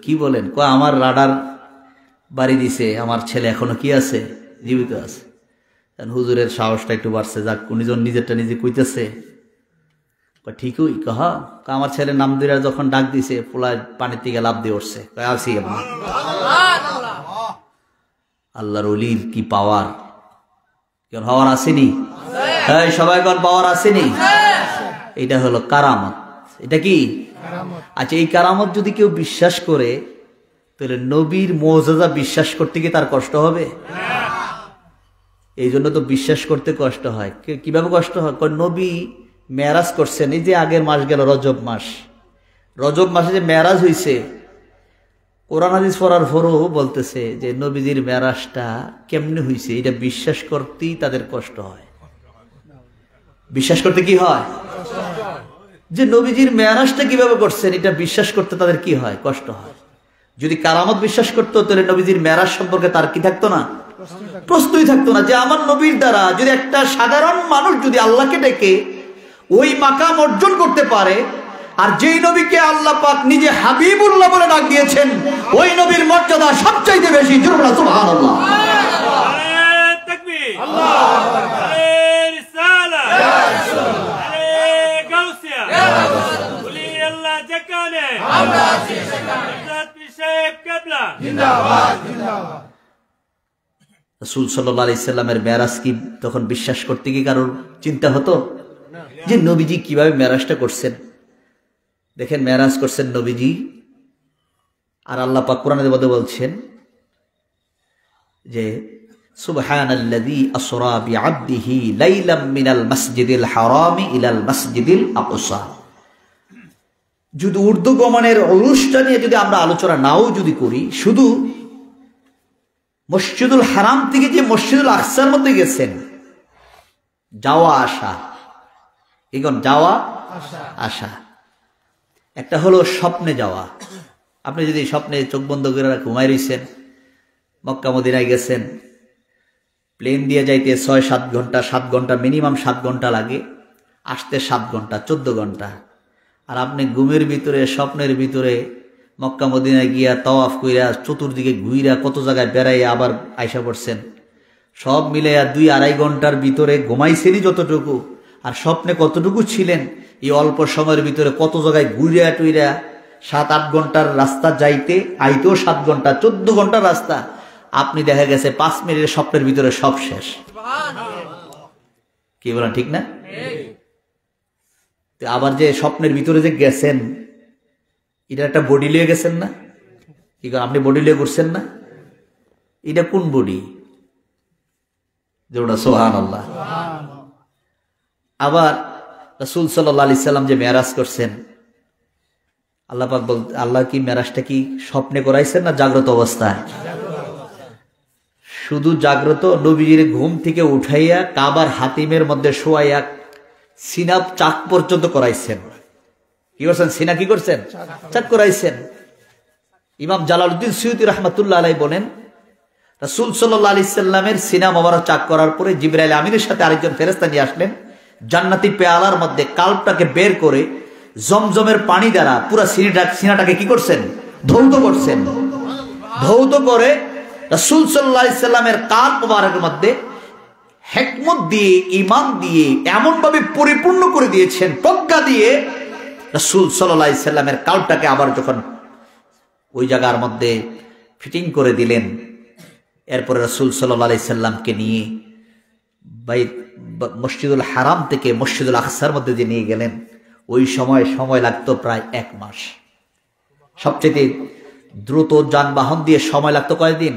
কি বলেন? আমার রাডার বাড়ি দিছে, আমার ছেলে এখনো কি আছে, জীবিত আছে। হুজুরের সাহসটা একটু বাড়ছে, যাক উনিজন নিজেরটা নিজে কইতেছে। ঠিকই কহা, আমার ছেলের নাম দিয়ে যখন ডাক দিছে, পোলায় পানির থেকে লাভ দিয়ে উঠছে, আসি আল্লাহর ওলির কি পাওয়ার, কেন পাওয়ার আসেনি? হ্যাঁ, সবাই কোন পাওয়ার আসেনি? এটা হলো কারামত। এটা কি? আচ্ছা, এই কারামত যদি কেউ বিশ্বাস করে, তাহলে নবীর মুজিজা বিশ্বাস করতে কি তার কষ্ট হবে? এই জন্য তো বিশ্বাস করতে কষ্ট হয়। কিভাবে কষ্ট হয়? নবী মেরাজ করছেন। এই যে আগের মাস গেল রজব মাস, রজব মাসে যে মেরাজ হয়েছে, কোরআন হাদিস পড়ার পরও বলতেছে যে নবীজির মেরাজটা কেমনে হয়েছে, এটা বিশ্বাস করতেই তাদের কষ্ট হয়। বিশ্বাস করতে কি হয়? যে নবীজির মেরাজটা কিভাবে করছেন এটা বিশ্বাস করতে তাদের কি হয়? কষ্ট হয়। যদি কারামত বিশ্বাস করতো, তাহলে নবীজির মেরাজ সম্পর্কে তার কি থাকতো না? প্রশ্নই থাকতো না যে আমার নবীর দ্বারা যদি একটা সাধারণ মানুষ যদি আল্লাহকে ডেকে ওই মাকাম অর্জন করতে পারে, আর যেই নবীকে আল্লাহ পাক নিজে হাবিবুল্লাহ বলে ডাক দিয়েছেন, ওই নবীর মর্যাদা সবচাইতে বেশি। সুবহানাল্লাহ। তাকবীর, আল্লাহু আকবার, রিসালাহ, ইয়া রাসূলুল্লাহ, গাউসিয়া, ইয়া রাসূলুল্লাহ, বলি আল্লাহ যেখানে আমরা আছি সেখানে, ইজ্জত পিশেব কিবলা জিন্দাবাদ, জিন্দাবাদ। রাসূল সাল্লাল্লাহু আলাইহি সাল্লামের মেরাজ কি তখন বিশ্বাস করতে কি কারোর চিন্তা হতো যে নবীজি কিভাবে মেরাজটা করছেন? দেখেন, মেরাজ করছেন নবীজি, আর আল্লাহ পাক কোরআনের মধ্যে বলছেন যে সুবহানাল্লাযী আসরা বিআবদিহি লাইলাম মিনাল মাসজিদিল হারামি ইলাল মাসজিদিল আকসা। যদি উর্দু গমনের অনুষ্ঠান নিয়ে যদি আমরা আলোচনা নাও যদি করি, শুধু মসজিদুল হারাম থেকে যে মসজিদুল আকসার মধ্যে গেছেন, যাওয়া আসা, এখন যাওয়া আসা, একটা হলো স্বপ্নে যাওয়া। আপনি যদি স্বপ্নে চোখ বন্ধ করে ঘুমাই রয়েছেন, মক্কা মদিনায় গেছেন, প্লেন দিয়ে যাইতে 6-7 ঘন্টা, 7 ঘন্টা মিনিমাম 7 ঘন্টা লাগে, আসতে 7 ঘন্টা, 14 ঘন্টা। আর আপনি ঘুমের ভিতরে স্বপ্নের ভিতরে মক্কা মদিনায় গিয়া তাওয়াফ কইরা চতুর্দিকে ঘুইরা কত জায়গায় বেড়াইয়া আবার আইসা পড়ছেন, সব মিলাইয়া 2-2.5 ঘন্টার ভিতরে ঘুমাইছেনই যতটুকু, আর স্বপ্নে কতটুকু ছিলেন, এই অল্প সময়ের ভিতরে কত জায়গায় ঘুইরা টুইরা 7-8 ঘন্টার রাস্তা যাইতে আইতেও 7 ঘন্টা, 14 ঘন্টার রাস্তা। আপনি দেখা গেছে 5 মিনিটের স্বপ্নের ভিতরে সব শেষ। কি বলেন, ঠিক না? আবার যে স্বপ্নের ভিতরে যে গেছেন, এটা একটা বডি লিয়ে গেছেন না? কি আপনি বডি লিয়ে ঘুরছেন না? এটা কোন বডি? যেটা সুবহানাল্লাহ। আবার রাসূল সাল্লাল্লাহু আলাইহি সাল্লাম যে মেরাজ করছেন, আল্লাহ পাক আল্লাহ কি মেরাজটা কি স্বপ্নে করাইছেন না জাগ্রত অবস্থায়? শুধু জাগ্রত। নবীজির ঘুম থেকে উঠাইয়া কাবার হাতিমের মধ্যে শোয়াইয়া সিনা চাক পর্যন্ত করাইছেন। কি করছেন? সিনা কি করছেন? চাক করাইছেন। ইমাম জালালউদ্দিন সুয়ুতী রাহমাতুল্লাহ আলাইহি বলেন, রাসূল সাল্লাল্লাহু আলাইহি সাল্লামের সিনা মোবারক চাক করার পরে জিবরাইল আমিনের সাথে আরেকজন ফেরেশতা নিয়ে আসলেন, জান্নাতি পেয়ালার মধ্যে কাল্পটাকে বের করে জমজমের পানি দ্বারা পুরা সিনাটাকে কি করছেন? ধৌত করছেন। ধৌত করে রাসূল সাল্লাল্লাহু আলাইহি সাল্লামের কাল্প মোবারকের মধ্যে হিকমত দিয়ে, ঈমান দিয়ে এমন ভাবে পরিপূর্ণ করে দিয়েছেন, প্রজ্ঞা দিয়ে রাসূল সাল্লাল্লাহু আলাইহি সাল্লামের কাল্পটাকে আবার যখন ওই জায়গার মধ্যে ফিটিং করে দিলেন, এরপরে রাসূল সাল্লাল্লাহু আলাইহি সাল্লামকে নিয়ে মসজিদুল হারাম থেকে মসজিদুল আকসার মধ্যে যে নিয়ে গেলেন, ওই সময় লাগতো প্রায় 1 মাস। সবচেয়ে দ্রুত যানবাহন দিয়ে সময় লাগতো কয়দিন?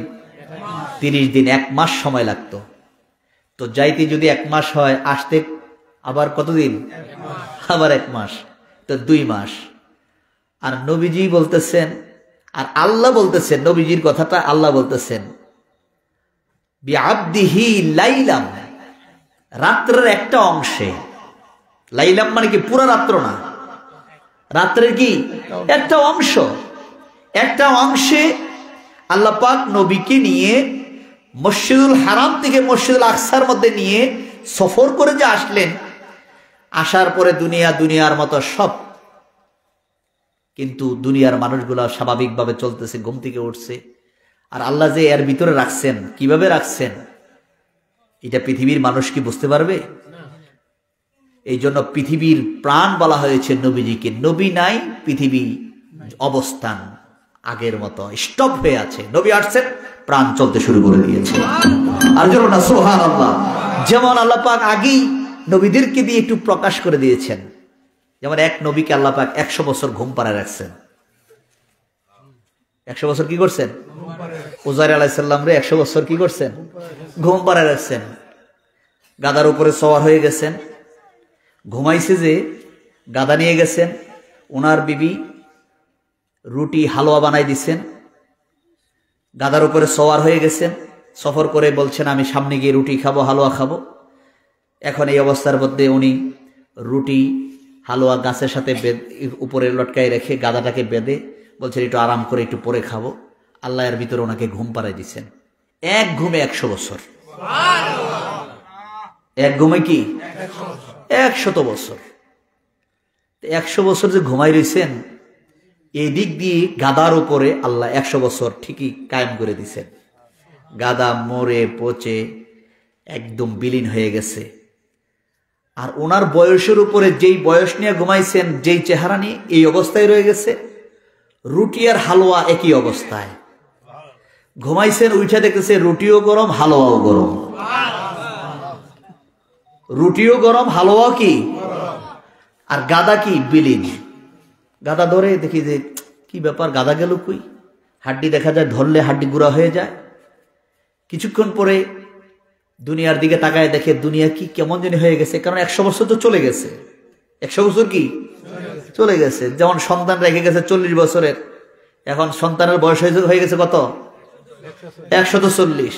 30 দিন, 1 মাস সময় লাগতো। তো যাইতে যদি 1 মাস হয়, আসতে আবার কতদিন? আবার 1 মাস, তো 2 মাস। আর নবীজি বলতেছেন, আর আল্লাহ বলতেছেন, নবীজির কথাটা আল্লাহ বলতেছেন, বিআবদিহি লাইলাম, রাত্রের একটা অংশে। লাইলাম মানে কি? পুরো রাত্র না, রাত্রের কি একটা অংশ। একটা অংশে আল্লাহ পাক নবীকে নিয়ে মসজিদুল হারাম থেকে মসজিদুল আকসার মধ্যে নিয়ে সফর করে যে আসলেন, আসার পরে দুনিয়ার মতো সব, কিন্তু দুনিয়ার মানুষগুলো স্বাভাবিকভাবে চলতেছে, ঘুম থেকে উঠছে। আর আল্লাহ যে এর ভিতরে রাখছেন, কিভাবে রাখছেন, এটা পৃথিবীর মানুষ কি বুঝতে পারবে? এই জন্য পৃথিবীর প্রাণ বলা হয়েছে নবীজিকে। নবী নাই, পৃথিবী অবস্থান। আগের মতো স্টপ হয়ে আছে। নবী আসছেন, প্রাণ চলতে শুরু করে দিয়েছে। আর যেমন না সুবহানাল্লাহ, যেমন আল্লাহ পাক আগেই নবীদেরকে দিয়ে একটু প্রকাশ করে দিয়েছেন। যেমন এক নবীকে আল্লাহ পাক 100 বছর ঘুম পাড়ায় রাখছেন। 100 বছর কি করছেন? উজাইর আলাইহিস সালাম রে 100 বছর কি করছেন? ঘুম পাড়ায় রাখছেন। গাদার উপরে সওয়ার হয়ে গেছেন, ঘুমাইছে যে গাদা নিয়ে গেছেন, ওনার বিবি রুটি হালুয়া বানাই দিচ্ছেন, গাদার উপরে সওয়ার হয়ে গেছেন, সফর করে বলছেন আমি সামনে গিয়ে রুটি খাবো, হালুয়া খাবো। এখন এই অবস্থার মধ্যে উনি রুটি হালুয়া গাছের সাথে উপরে লটকায় রেখে গাদাটাকে বেঁধে বলছেন একটু আরাম করে একটু পরে খাবো। আল্লাহ এর ভিতরে ওনাকে ঘুম পাড়াই দিচ্ছেন। এক ঘুমে 100 বছর। এক ঘুমে কি 100 বছর। 100 বছর যে ঘুমাই রয়েছেন, এই দিক দিয়ে গাদার উপরে আল্লাহ 100 বছর ঠিকই কায়েম করে দিছেন। গাদা মরে পচে একদম বিলীন হয়ে গেছে। আর ওনার বয়সের উপরে যেই বয়স নিয়ে ঘুমাইছেন, যেই চেহারা নিয়ে, এই অবস্থায় রয়ে গেছে। রুটি আর হালুয়া একই অবস্থায় ঘুমাইছেন, উঠে দেখতেছে রুটিও গরম, হালুয়াও গরম। রুটিও গরম, হালুয়াও কি, আর গাদা কি বিলীন। গাদা ধরে দেখি যে কি ব্যাপার, গাদা গেল কই? হাড্ডি দেখা যায়, ধরলে হাড্ডি গুঁড়া হয়ে যায়। কিছুক্ষণ পরে দুনিয়ার দিকে তাকায় দেখে দুনিয়া কি কেমন জানি হয়ে গেছে, কারণ 100 বছর তো চলে গেছে। 100 বছর কি চলে গেছে। যেমন সন্তান রেখে গেছে 40 বছরের, এখন সন্তানের বয়স হয়ে গেছে কত? 140।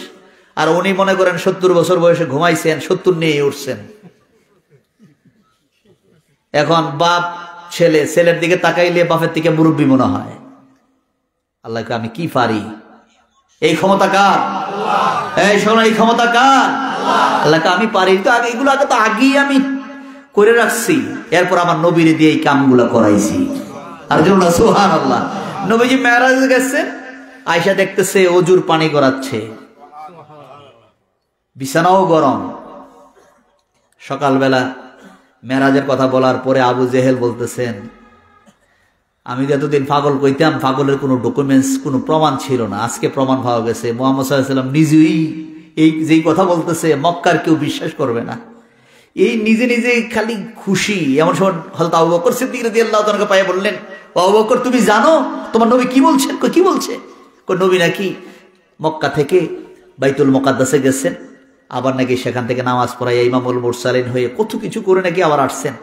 আর উনি মনে করেন 70 বছর বয়সে ঘুমাইছেন, 70 নিয়ে উঠছেন। এখন বাপ ছেলের দিকে তাকাইলে বাপের থেকে মুরব্বী মনে হয়। আল্লাহকে আমি কি পারি? এই ক্ষমতা কার? এই শোনো, এই ক্ষমতা কার? আল্লাহকে আমি পারি তো। আগে এগুলো আগে তো আগেই আমি করে রাখছি, এরপর আমার নবীরে দিয়ে এই কামগুলো করাইছি। আর যেমন সুবহানাল্লাহ, নবীজি মেরাজে গেছেন, আয়েশা দেখতেছে অজুর পানি গড়াচ্ছে, বিছানাও গরম। সকালবেলা মেরাজের কথা বলার পরে আবু জেহেল বলতেছেন, আমি এতদিন পাগল কইতাম, পাগলের কোনো ডকুমেন্টস, কোনো প্রমাণ ছিল না, আজকে প্রমাণ পাওয়া গেছে। মুহাম্মদ সাল্লাল্লাহু আলাইহি ওয়াসাল্লাম নিজেই এই যেই কথা বলতেছে মক্কার কেউ বিশ্বাস করবে না। এই নিজে নিজে খালি খুশি। এমন সময় হযরত আবু বকর সিদ্দিক রাদিয়াল্লাহু তাআলাকে পায়ে বললেন, আবু বকর তুমি জানো তোমার নবী কি বলছেন? কি বলছে? নবী নাকি মক্কা থেকে বাইতুল মুকাদ্দাসে গেছেন, আবার নাকি সেখান থেকে নামাজ পড়াইয়া ইমামুল মুরসালিন হয়ে কত কিছু করে নাকি আবার আসছেন।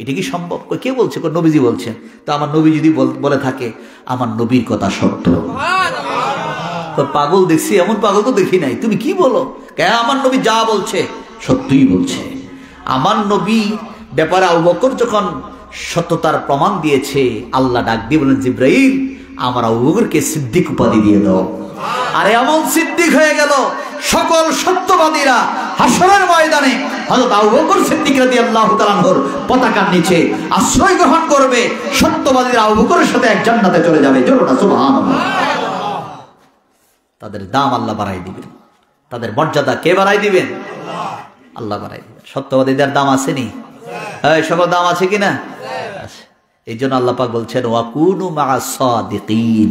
এটা কি সম্ভব? কে বলছে? নবীজি বলছেন। তো আমার নবী যদি বলে থাকে আমার নবীর কথা সত্য, পাগল দেখছি, এমন পাগল তো দেখি নাই। তুমি কি বলো? আমার নবী যা বলছে সত্যই বলছে। আমার নবী ব্যাপারে আবু বকর যখন সত্যতার প্রমাণ দিয়েছে, আল্লাহ ডাক দিয়ে বলেন, জিবরাইল আমার আবু বকরকে সিদ্দিক উপাধি দিয়ে দাও। আর এমন সিদ্দিক হয়ে গেল, সকল সত্যবাদীরা হাসরের ময়দানে হযরত আবু বকর সিদ্দিক রাদিয়াল্লাহু তাআলা আনহুর পতাকার নিচে আশ্রয় গ্রহণ করবে। সত্যবাদীরা আবু বকরের সাথে এক জান্নাতে চলে যাবে। জোরে না সুবহানাল্লাহ। তাদের দাম আল্লাহ বাড়াই দিবেন, তাদের মর্যাদা কে বাড়াই দিবেন? আল্লাহ বাড়াই দিবেন। সত্যবাদীদের দাম আছে নি? এই সকল দাম আছে কিনা? আছে। এই জন্য আল্লাহ পাক বলছেন, ওয়াকুনু মা'আস সাদিকিন,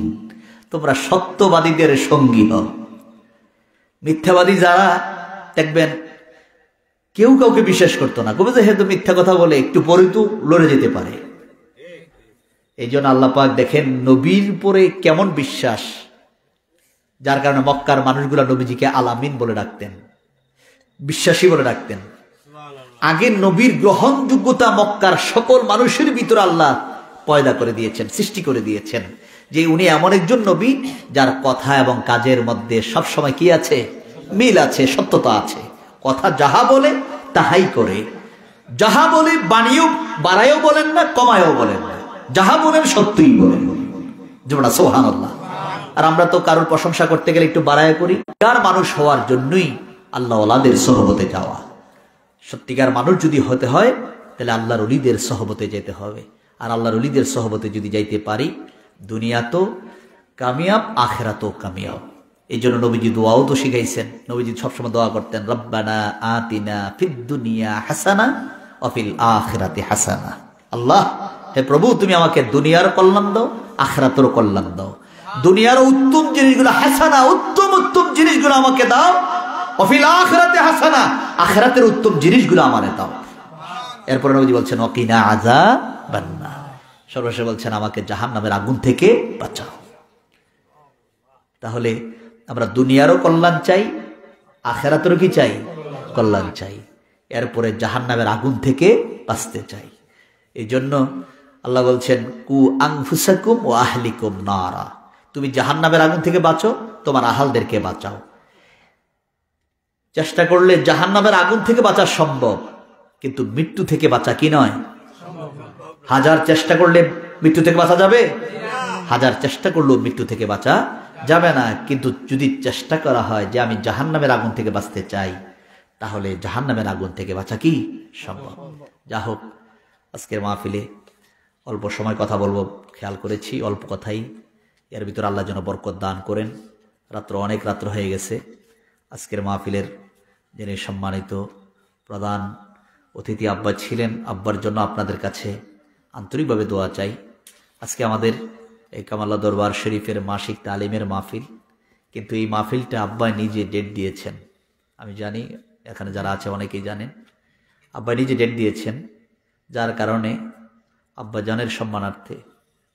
তোমরা সত্যবাদীদের সঙ্গী হও। মিথ্যাবাদী যারা দেখবেন কেউ কাউকে বিশ্বাস করতো না, কবে যে হেতু মিথ্যা কথা বলে, একটু পরে তো লড়ে যেতে পারে। এই জন্য আল্লাহ পাক দেখেন নবীর পরে কেমন বিশ্বাস, যার কারণে মক্কার মানুষগুলা নবীজিকে আলামিন বলে ডাকতেন, বিশ্বাসী বলে ডাকতেন। আগে নবীর গ্রহণযোগ্যতা মক্কার সকল মানুষের ভিতরে আল্লাহ পয়দা করে দিয়েছেন, সৃষ্টি করে দিয়েছেন, যে উনি এমন একজন নবী যার কথা এবং কাজের মধ্যে সবসময় কি আছে? মিল আছে, সত্যতা আছে। কথা যাহা বলে তাহাই করে, যাহা বলে বাড়ায়ও বলেন না, কমায়ও বলেন না, যাহা বলেন সত্যই বলেন। যেমন সুবহানাল্লাহ। আর আমরা তো কারোর প্রশংসা করতে গেলে একটু বাড়ায় করি। কার মানুষ হওয়ার জন্যই আল্লাহ ওয়ালাদের সহবতে যাওয়া। সত্যিকার মানুষ যদি হতে হয় তাহলে আল্লাহর ওলিদের সহবতে যেতে হবে। আর আল্লাহর ওলিদের সহবতে যদি যাইতে পারি, দুনিয়া তো কামিয়াব, আখিরাতও কামিয়াব। এই জন্য নবীজি দোয়াও তো শিখাইছেন। নবীজি সবসময় দোয়া করতেন, রব্বানা আতিনা ফিদ দুনিয়া হাসানা ওয়া ফিল আখিরাতি হাসানা। আল্লাহ, হে প্রভু, তুমি আমাকে দুনিয়ার কল্যাণ দাও, আখিরাতের কল্যাণ দাও। দুনিয়ার উত্তম জিনিসগুলো হাসানা, উত্তম উত্তম জিনিসগুলো আমাকে দাও। ওয়াফিল আখিরাতে হাসানা, আখিরাতের উত্তম জিনিসগুলো আমারে দাও। এরপর নবীজি বলছেন ওয়াকিনা আযাবান নার, সর্বশেষ বলছেন আমাকে জাহান্নামের আগুন থেকে বাঁচাও। তাহলে আমরা দুনিয়ারও কল্যাণ চাই, আখিরাতেরও কি চাই? কল্যাণ চাই। এরপরে জাহান্নামের আগুন থেকে বাঁচতে চাই। এই জন্য আল্লাহ বলছেন কু আনফুসাকুম ওয়া আহলিকুম নারা, তুমি জাহান্নামের আগুন থেকে বাঁচো, তোমার আহালদেরকে বাঁচাও। চেষ্টা করলে জাহান্নামের আগুন থেকে বাঁচা সম্ভব, কিন্তু মৃত্যু থেকে বাঁচা কি নয়? হাজার চেষ্টা করলে মৃত্যু থেকে বাঁচা যাবে? হাজার চেষ্টা করলেও মৃত্যু থেকে বাঁচা যাবে না। কিন্তু যদি চেষ্টা করা হয় যে আমি জাহান্নামের আগুন থেকে বাঁচতে চাই, তাহলে জাহান্নামের আগুন থেকে বাঁচা কি সম্ভব। যা হোক, আজকের মাহফিলে অল্প সময় কথা বলবো, খেয়াল করেছি অল্প কথাই, এর ভিতরে আল্লাহ যেন বরকত দান করেন। অনেক রাত্র হয়ে গেছে। আজকের মাহফিলের যিনি সম্মানিত প্রধান অতিথি আব্বা ছিলেন, আব্বার জন্য আপনাদের কাছে আন্তরিকভাবে দোয়া চাই। আজকে আমাদের এই কামাল্লা দরবার শরীফের মাসিক তালিমের মাহফিল, কিন্তু এই মাহফিলটা আব্বা নিজে ডেট দিয়েছেন। আমি জানি এখানে যারা আছে অনেকেই জানেন, আব্বা নিজে ডেট দিয়েছেন, যার কারণে আব্বা জানের সম্মানার্থে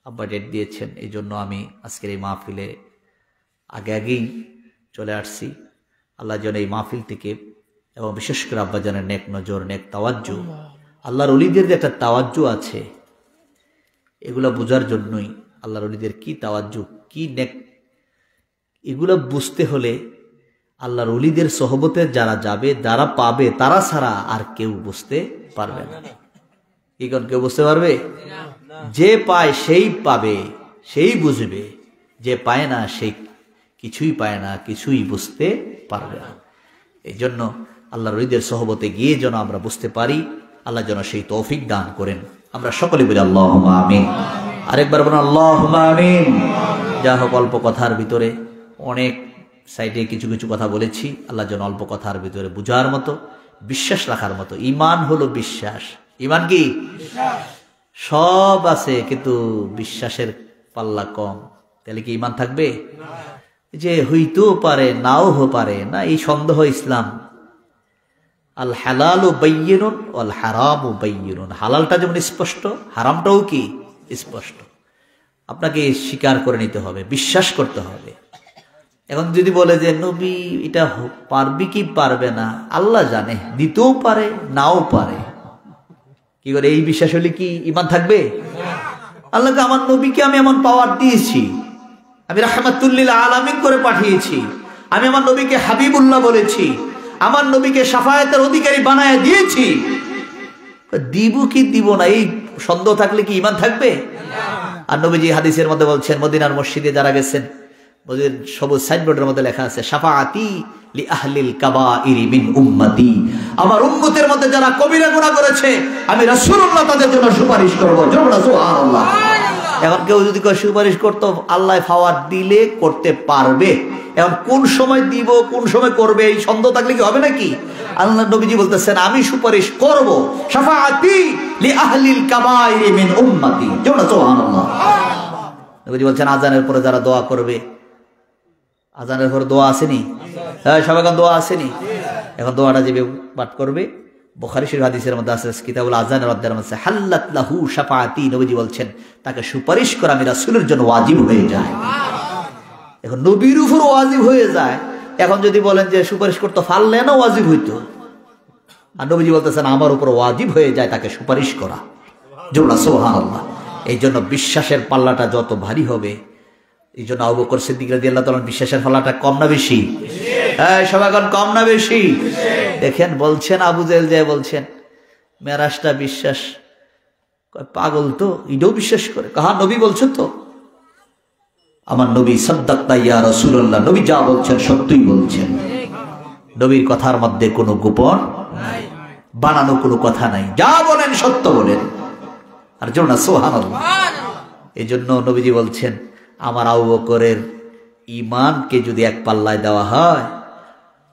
আব্বা ডেট দিয়েছেন। এই জন্য আমি আজকের এই মাহফিলে আগেই চলে আসছি। আল্লাহ যেন এই মাহফিলটিকে এবং বিশেষ করে আব্বা জানের নেক নজর, নেক তাওয়াজ্জু, আল্লাহর ওলিদের যে একটা তাওয়াজ্জু আছে, এগুলা বোঝার জন্যই আল্লাহর ওলিদের কি তাওয়াজ্জু, কি নেক, এগুলো বুঝতে হলে আল্লাহর ওলিদের সোহবতে যারা যাবে, যারা পাবে, তারা ছাড়া আর কেউ বুঝতে পারবে না। কি কোন কেউ বুঝতে পারবে? যে পায় সেই পাবে, সেই বুঝবে। যে পায় না সেই কিছুই পায় না, কিছুই বুঝতে পারবে না। এই জন্য আল্লাহর ওলিদের সোহবতে গিয়ে যেন আমরা বুঝতে পারি, আল্লাহ যেন সেই তৌফিক দান করেন। আমরা সকলে বলি আল্লাহুম্মা আমিন। আরেকবার বলুন আল্লাহুম্মা আমিন। যা হোক, অল্প কথার ভিতরে অনেক সাইডে কিছু কিছু কথা বলেছি। আল্লাহ যেন অল্প কথার ভিতরে বুঝার মতো, বিশ্বাস রাখার মতো। ঈমান হলো বিশ্বাস। ঈমান কি? সব আছে, কিন্তু বিশ্বাসের পাল্লা কম। তাহলে কি ঈমান থাকবে? যে হইতেও পারে, নাও পারে না, এই সন্দেহ ইসলাম। আল হালালু বাইয়িনুন ওয়াল হারামু বাইয়িনুন, হালালটা যেমন স্পষ্ট, হারামটাও কি স্পষ্ট। আপনাকে স্বীকার করে নিতে হবে, বিশ্বাস করতে হবে। এখন যদি বলে যে নবী এটা পারবি কি পারবে না, আল্লাহ জানে, দিতেও পারে নাও পারে, কি করে এই বিশ্বাস হলে কি ঈমান থাকবে? আল্লাহকে, আমার নবীকে আমি এমন পাওয়ার দিয়েছি, আমি রাহমাতুল লিল আলামিন করে পাঠিয়েছি, আমি আমার নবীকে হাবিবুল্লাহ বলেছি, আমার নবীকে শাফায়াতের অধিকারী বানায় দিয়েছি, দিব কি দিব না, এই সন্দেহ থাকলে কি ঈমান থাকবে? আর নবীজি হাদিসের মধ্যে বলছেন, মদিনার মসজিদে যারা গেছেন, সবুজ সাইনবোর্ডের মধ্যে লেখা আছে শাফাআতি লি আহলিল কাবাইরি মিন উম্মতি, আমার উম্মতের মধ্যে যারা কবিরা গুনাহ করেছে আমি রাসূলুল্লাহ তাদের জন্য সুপারিশ করব। সুবহানাল্লাহ। এখন কেউ যদি সুপারিশ করতো, আল্লাহ ফাওয়ার দিলে করতে পারবে। এখন কোন সময় দিব, কোন সময় করবে, এই সন্দেহ থাকলে কি হবে নাকি? আল্লাহ নবীজি বলতেছেন আমি সুপারিশ করব, শাফাআতি লি আহলিল কাবাইরি মিন উম্মতি। সুবহানাল্লাহ। নবীজি বলছেন আযানের পরে যারা দোয়া করবে, আযানের পরে দোয়া আসেনি? হ্যাঁ, সবাই দোয়া আসেনি। এখন দোয়াটা যে পাঠ করবে, বুখারী শরীফ হাদিসের মধ্যে আছে, কিতাবুল আযানের অধ্যায়ের মধ্যে হাল্লাত লাহু শাফাআতি, নবীজি বলছেন তাকে সুপারিশ করা আমি রাসূলের জন্য ওয়াজিব হয়ে যায়। এখন নবীর উপর ওয়াজিব হয়ে যায়। এখন যদি বলেন যে সুপারিশ করতে পারলে না ওয়াজিব হইতো, আর নবীজি বলতেছেন আমার উপর ওয়াজিব হয়ে যায় তাকে সুপারিশ করা। সুবহানাল্লাহ। এই জন্য বিশ্বাসের পাল্লাটা যত ভারী হবে, এই জন্য আবু বকর সিদ্দিক রাদিয়াল্লাহু তাআলা বিশ্বাসের পাল্লাটা কম না বেশি? হ্যাঁ, সবাই কম না বেশি? দেখেন বলছেন আবু জেহেল যে বলছেন মেরাজটা বিশ্বাস, পাগল তো, এটাও বিশ্বাস করে। কাহা নবী বলছেন তো, আমার নবী সাদ্দাক্তা ইয়া রাসূলুল্লাহ, নবী যা বলছেন সত্যই বলছেন। নবীর কথার মধ্যে কোনো গোপন নাই, বানানো কোনো কথা নাই, যা বলেন সত্য বলেন। আর জন্য সুবহানাল্লাহ। এই জন্য নবীজি বলছেন আমার আবু বকরের ঈমানকে যদি এক পাল্লায় দেওয়া হয়,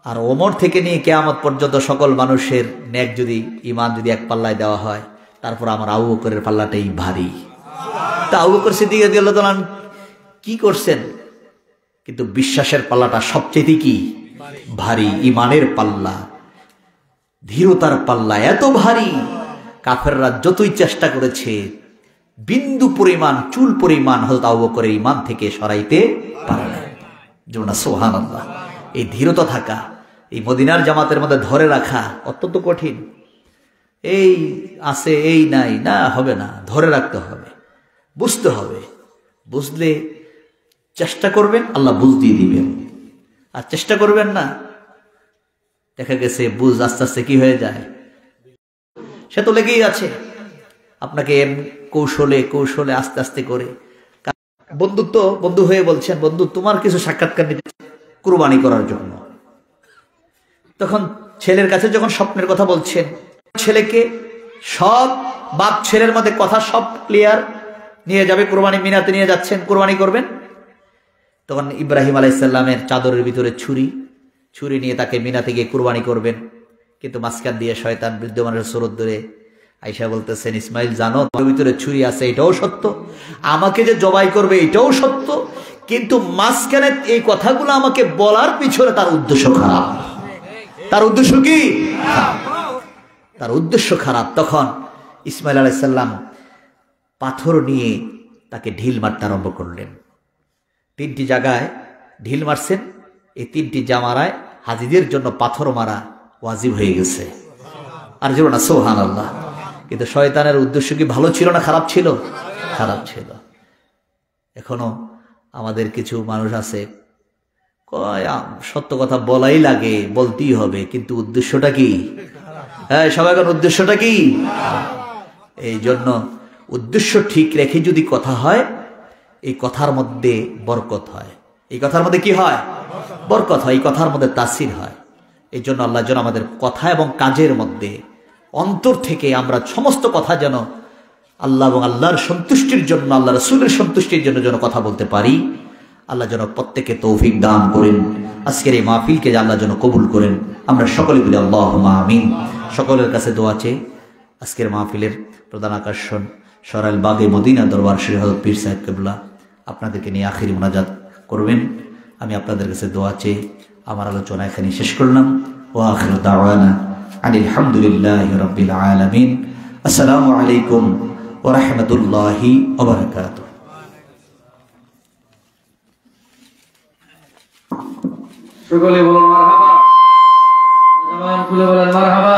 আর ওমর থেকে নিয়ে কিয়ামত পর্যন্ত সকল মানুষের নেক যদি ঈমান যদি এক পাল্লায় দেওয়া হয়, তারপর আমার আবু বকরের পাল্লাটাই ভারী। তা আবু বকর সিদ্দিক রাদিয়াল্লাহু তাআলা কি করছেন, কিন্তু বিশ্বাসের পাল্লাটা সবচেয়ে কি ভারী, ইমানের পাল্লা, ধীরতার পাল্লা এত ভারী, কাফেররা যতই চেষ্টা করেছে বিন্দু পরিমাণ, চুল পরিমাণ হযরত আবু বকরের ঈমান থেকে সরাইতে পারে না। যেমন সুবহানাল্লাহ। এই ধীরতা থাকা, এই মদিনার জামাতের মধ্যে ধরে রাখা অত্যন্ত কঠিন। এই আছে এই নাই, না হবে না, ধরে রাখতে হবে, বুঝতে হবে। বুঝলে চেষ্টা করবেন, আল্লাহ বুঝ দিয়ে দিবেন। আর চেষ্টা করবেন না, দেখা গেছে বুঝ আস্তে আস্তে কি হয়ে যায়, সে তো লেগেই আছে। আপনাকে কৌশলে কৌশলে আস্তে আস্তে করে বন্ধুত্ব, বন্ধু হয়ে বলছেন, বন্ধু তোমার কিছু সাক্ষাৎকার নিতে কুরবানি করার জন্য। তখন ছেলের কাছে যখন স্বপ্নের কথা বলছেন, ছেলেকে সব বাপ ছেলের মধ্যে কথা সব ক্লিয়ার, নিয়ে যাবে কুরবানি, মিনাতে নিয়ে যাচ্ছেন, কুরবানি করবেন। তখন ইব্রাহিম আলাইহিস সালামের চাদরের ভিতরে ছুরি নিয়ে তাকে মিনাতে গিয়ে কুরবানি করবেন। কিন্তু মাঝখান দিয়ে শয়তান বিদ্যমানের সুরত ধরে আয়েশা বলতেছেন, ইসমাইল জানো তোমার ভিতরে ছুরি আছে, এটাও সত্য, আমাকে যে জবাই করবে এটাও সত্য, কিন্তু মাঝখানে এই কথাগুলো আমাকে বলার পিছনে তার উদ্দেশ্য খারাপ। তার উদ্দেশ্য কি? তার উদ্দেশ্য খারাপ। তখন ইসমাইল আলাইহিস সালাম পাথর নিয়ে তাকে ঢিল মারতে আরম্ভ করলেন। 3টি জায়গায় ঢিল মারছেন। এই 3টি জামারায় হাজিদের জন্য পাথর মারা ওয়াজিব হয়ে গেছে। আর যেন না সুবহানাল্লাহ। কিন্তু শয়তানের উদ্দেশ্য কি ভালো ছিল না খারাপ ছিল? খারাপ ছিল। এখনো আমাদের কিছু মানুষ আছে কয় সত্য কথা বলাই লাগে, বলতেই হবে, কিন্তু উদ্দেশ্যটা কি? হ্যাঁ, সবাই এখন উদ্দেশ্যটা কি? এই জন্য উদ্দেশ্য ঠিক রেখে যদি কথা হয়, এই কথার মধ্যে বরকত হয়। এই কথার মধ্যে কি হয়? বরকত হয়। এই কথার মধ্যে তাসির হয়। এই জন্য আল্লাহ যেন আমাদের কথা এবং কাজের মধ্যে অন্তর থেকে আমরা সমস্ত কথা যেন আল্লাহ এবং আল্লাহর সন্তুষ্টির জন্য, আল্লাহ রাসূলের সন্তুষ্টির জন্য যেন কথা বলতে পারি। আল্লাহ যেন প্রত্যেককে তৌফিক দান করেন। আজকের এই মাহফিলকে আল্লাহ যেন কবুল করেন। আমরা সকলে বলি আল্লাহুম্মা আমিন। সকলের কাছে দোয়া চেয়ে আজকের মাহফিলের প্রধান আকর্ষণ সরাইল বাগে মদিনা দরবার শরীফ হযরত পীর সাহেব কিবলা আপনাদেরকে নিয়ে আখিরি মুনাজাত করবেন। আমি আপনাদের কাছে দোয়া চেয়ে আমার আলোচনা এখানে শেষ করলাম। ওয়া আখিরু দাওয়ানা আনিল হামদুলিল্লাহি রাব্বিল আলামিন। আসসালামু আলাইকুম ওয়া রাহমাতুল্লাহি ওয়া বারাকাতুহু। সকলে বলুন মারহাবা, জবান খুলে বলেন মারহাবা।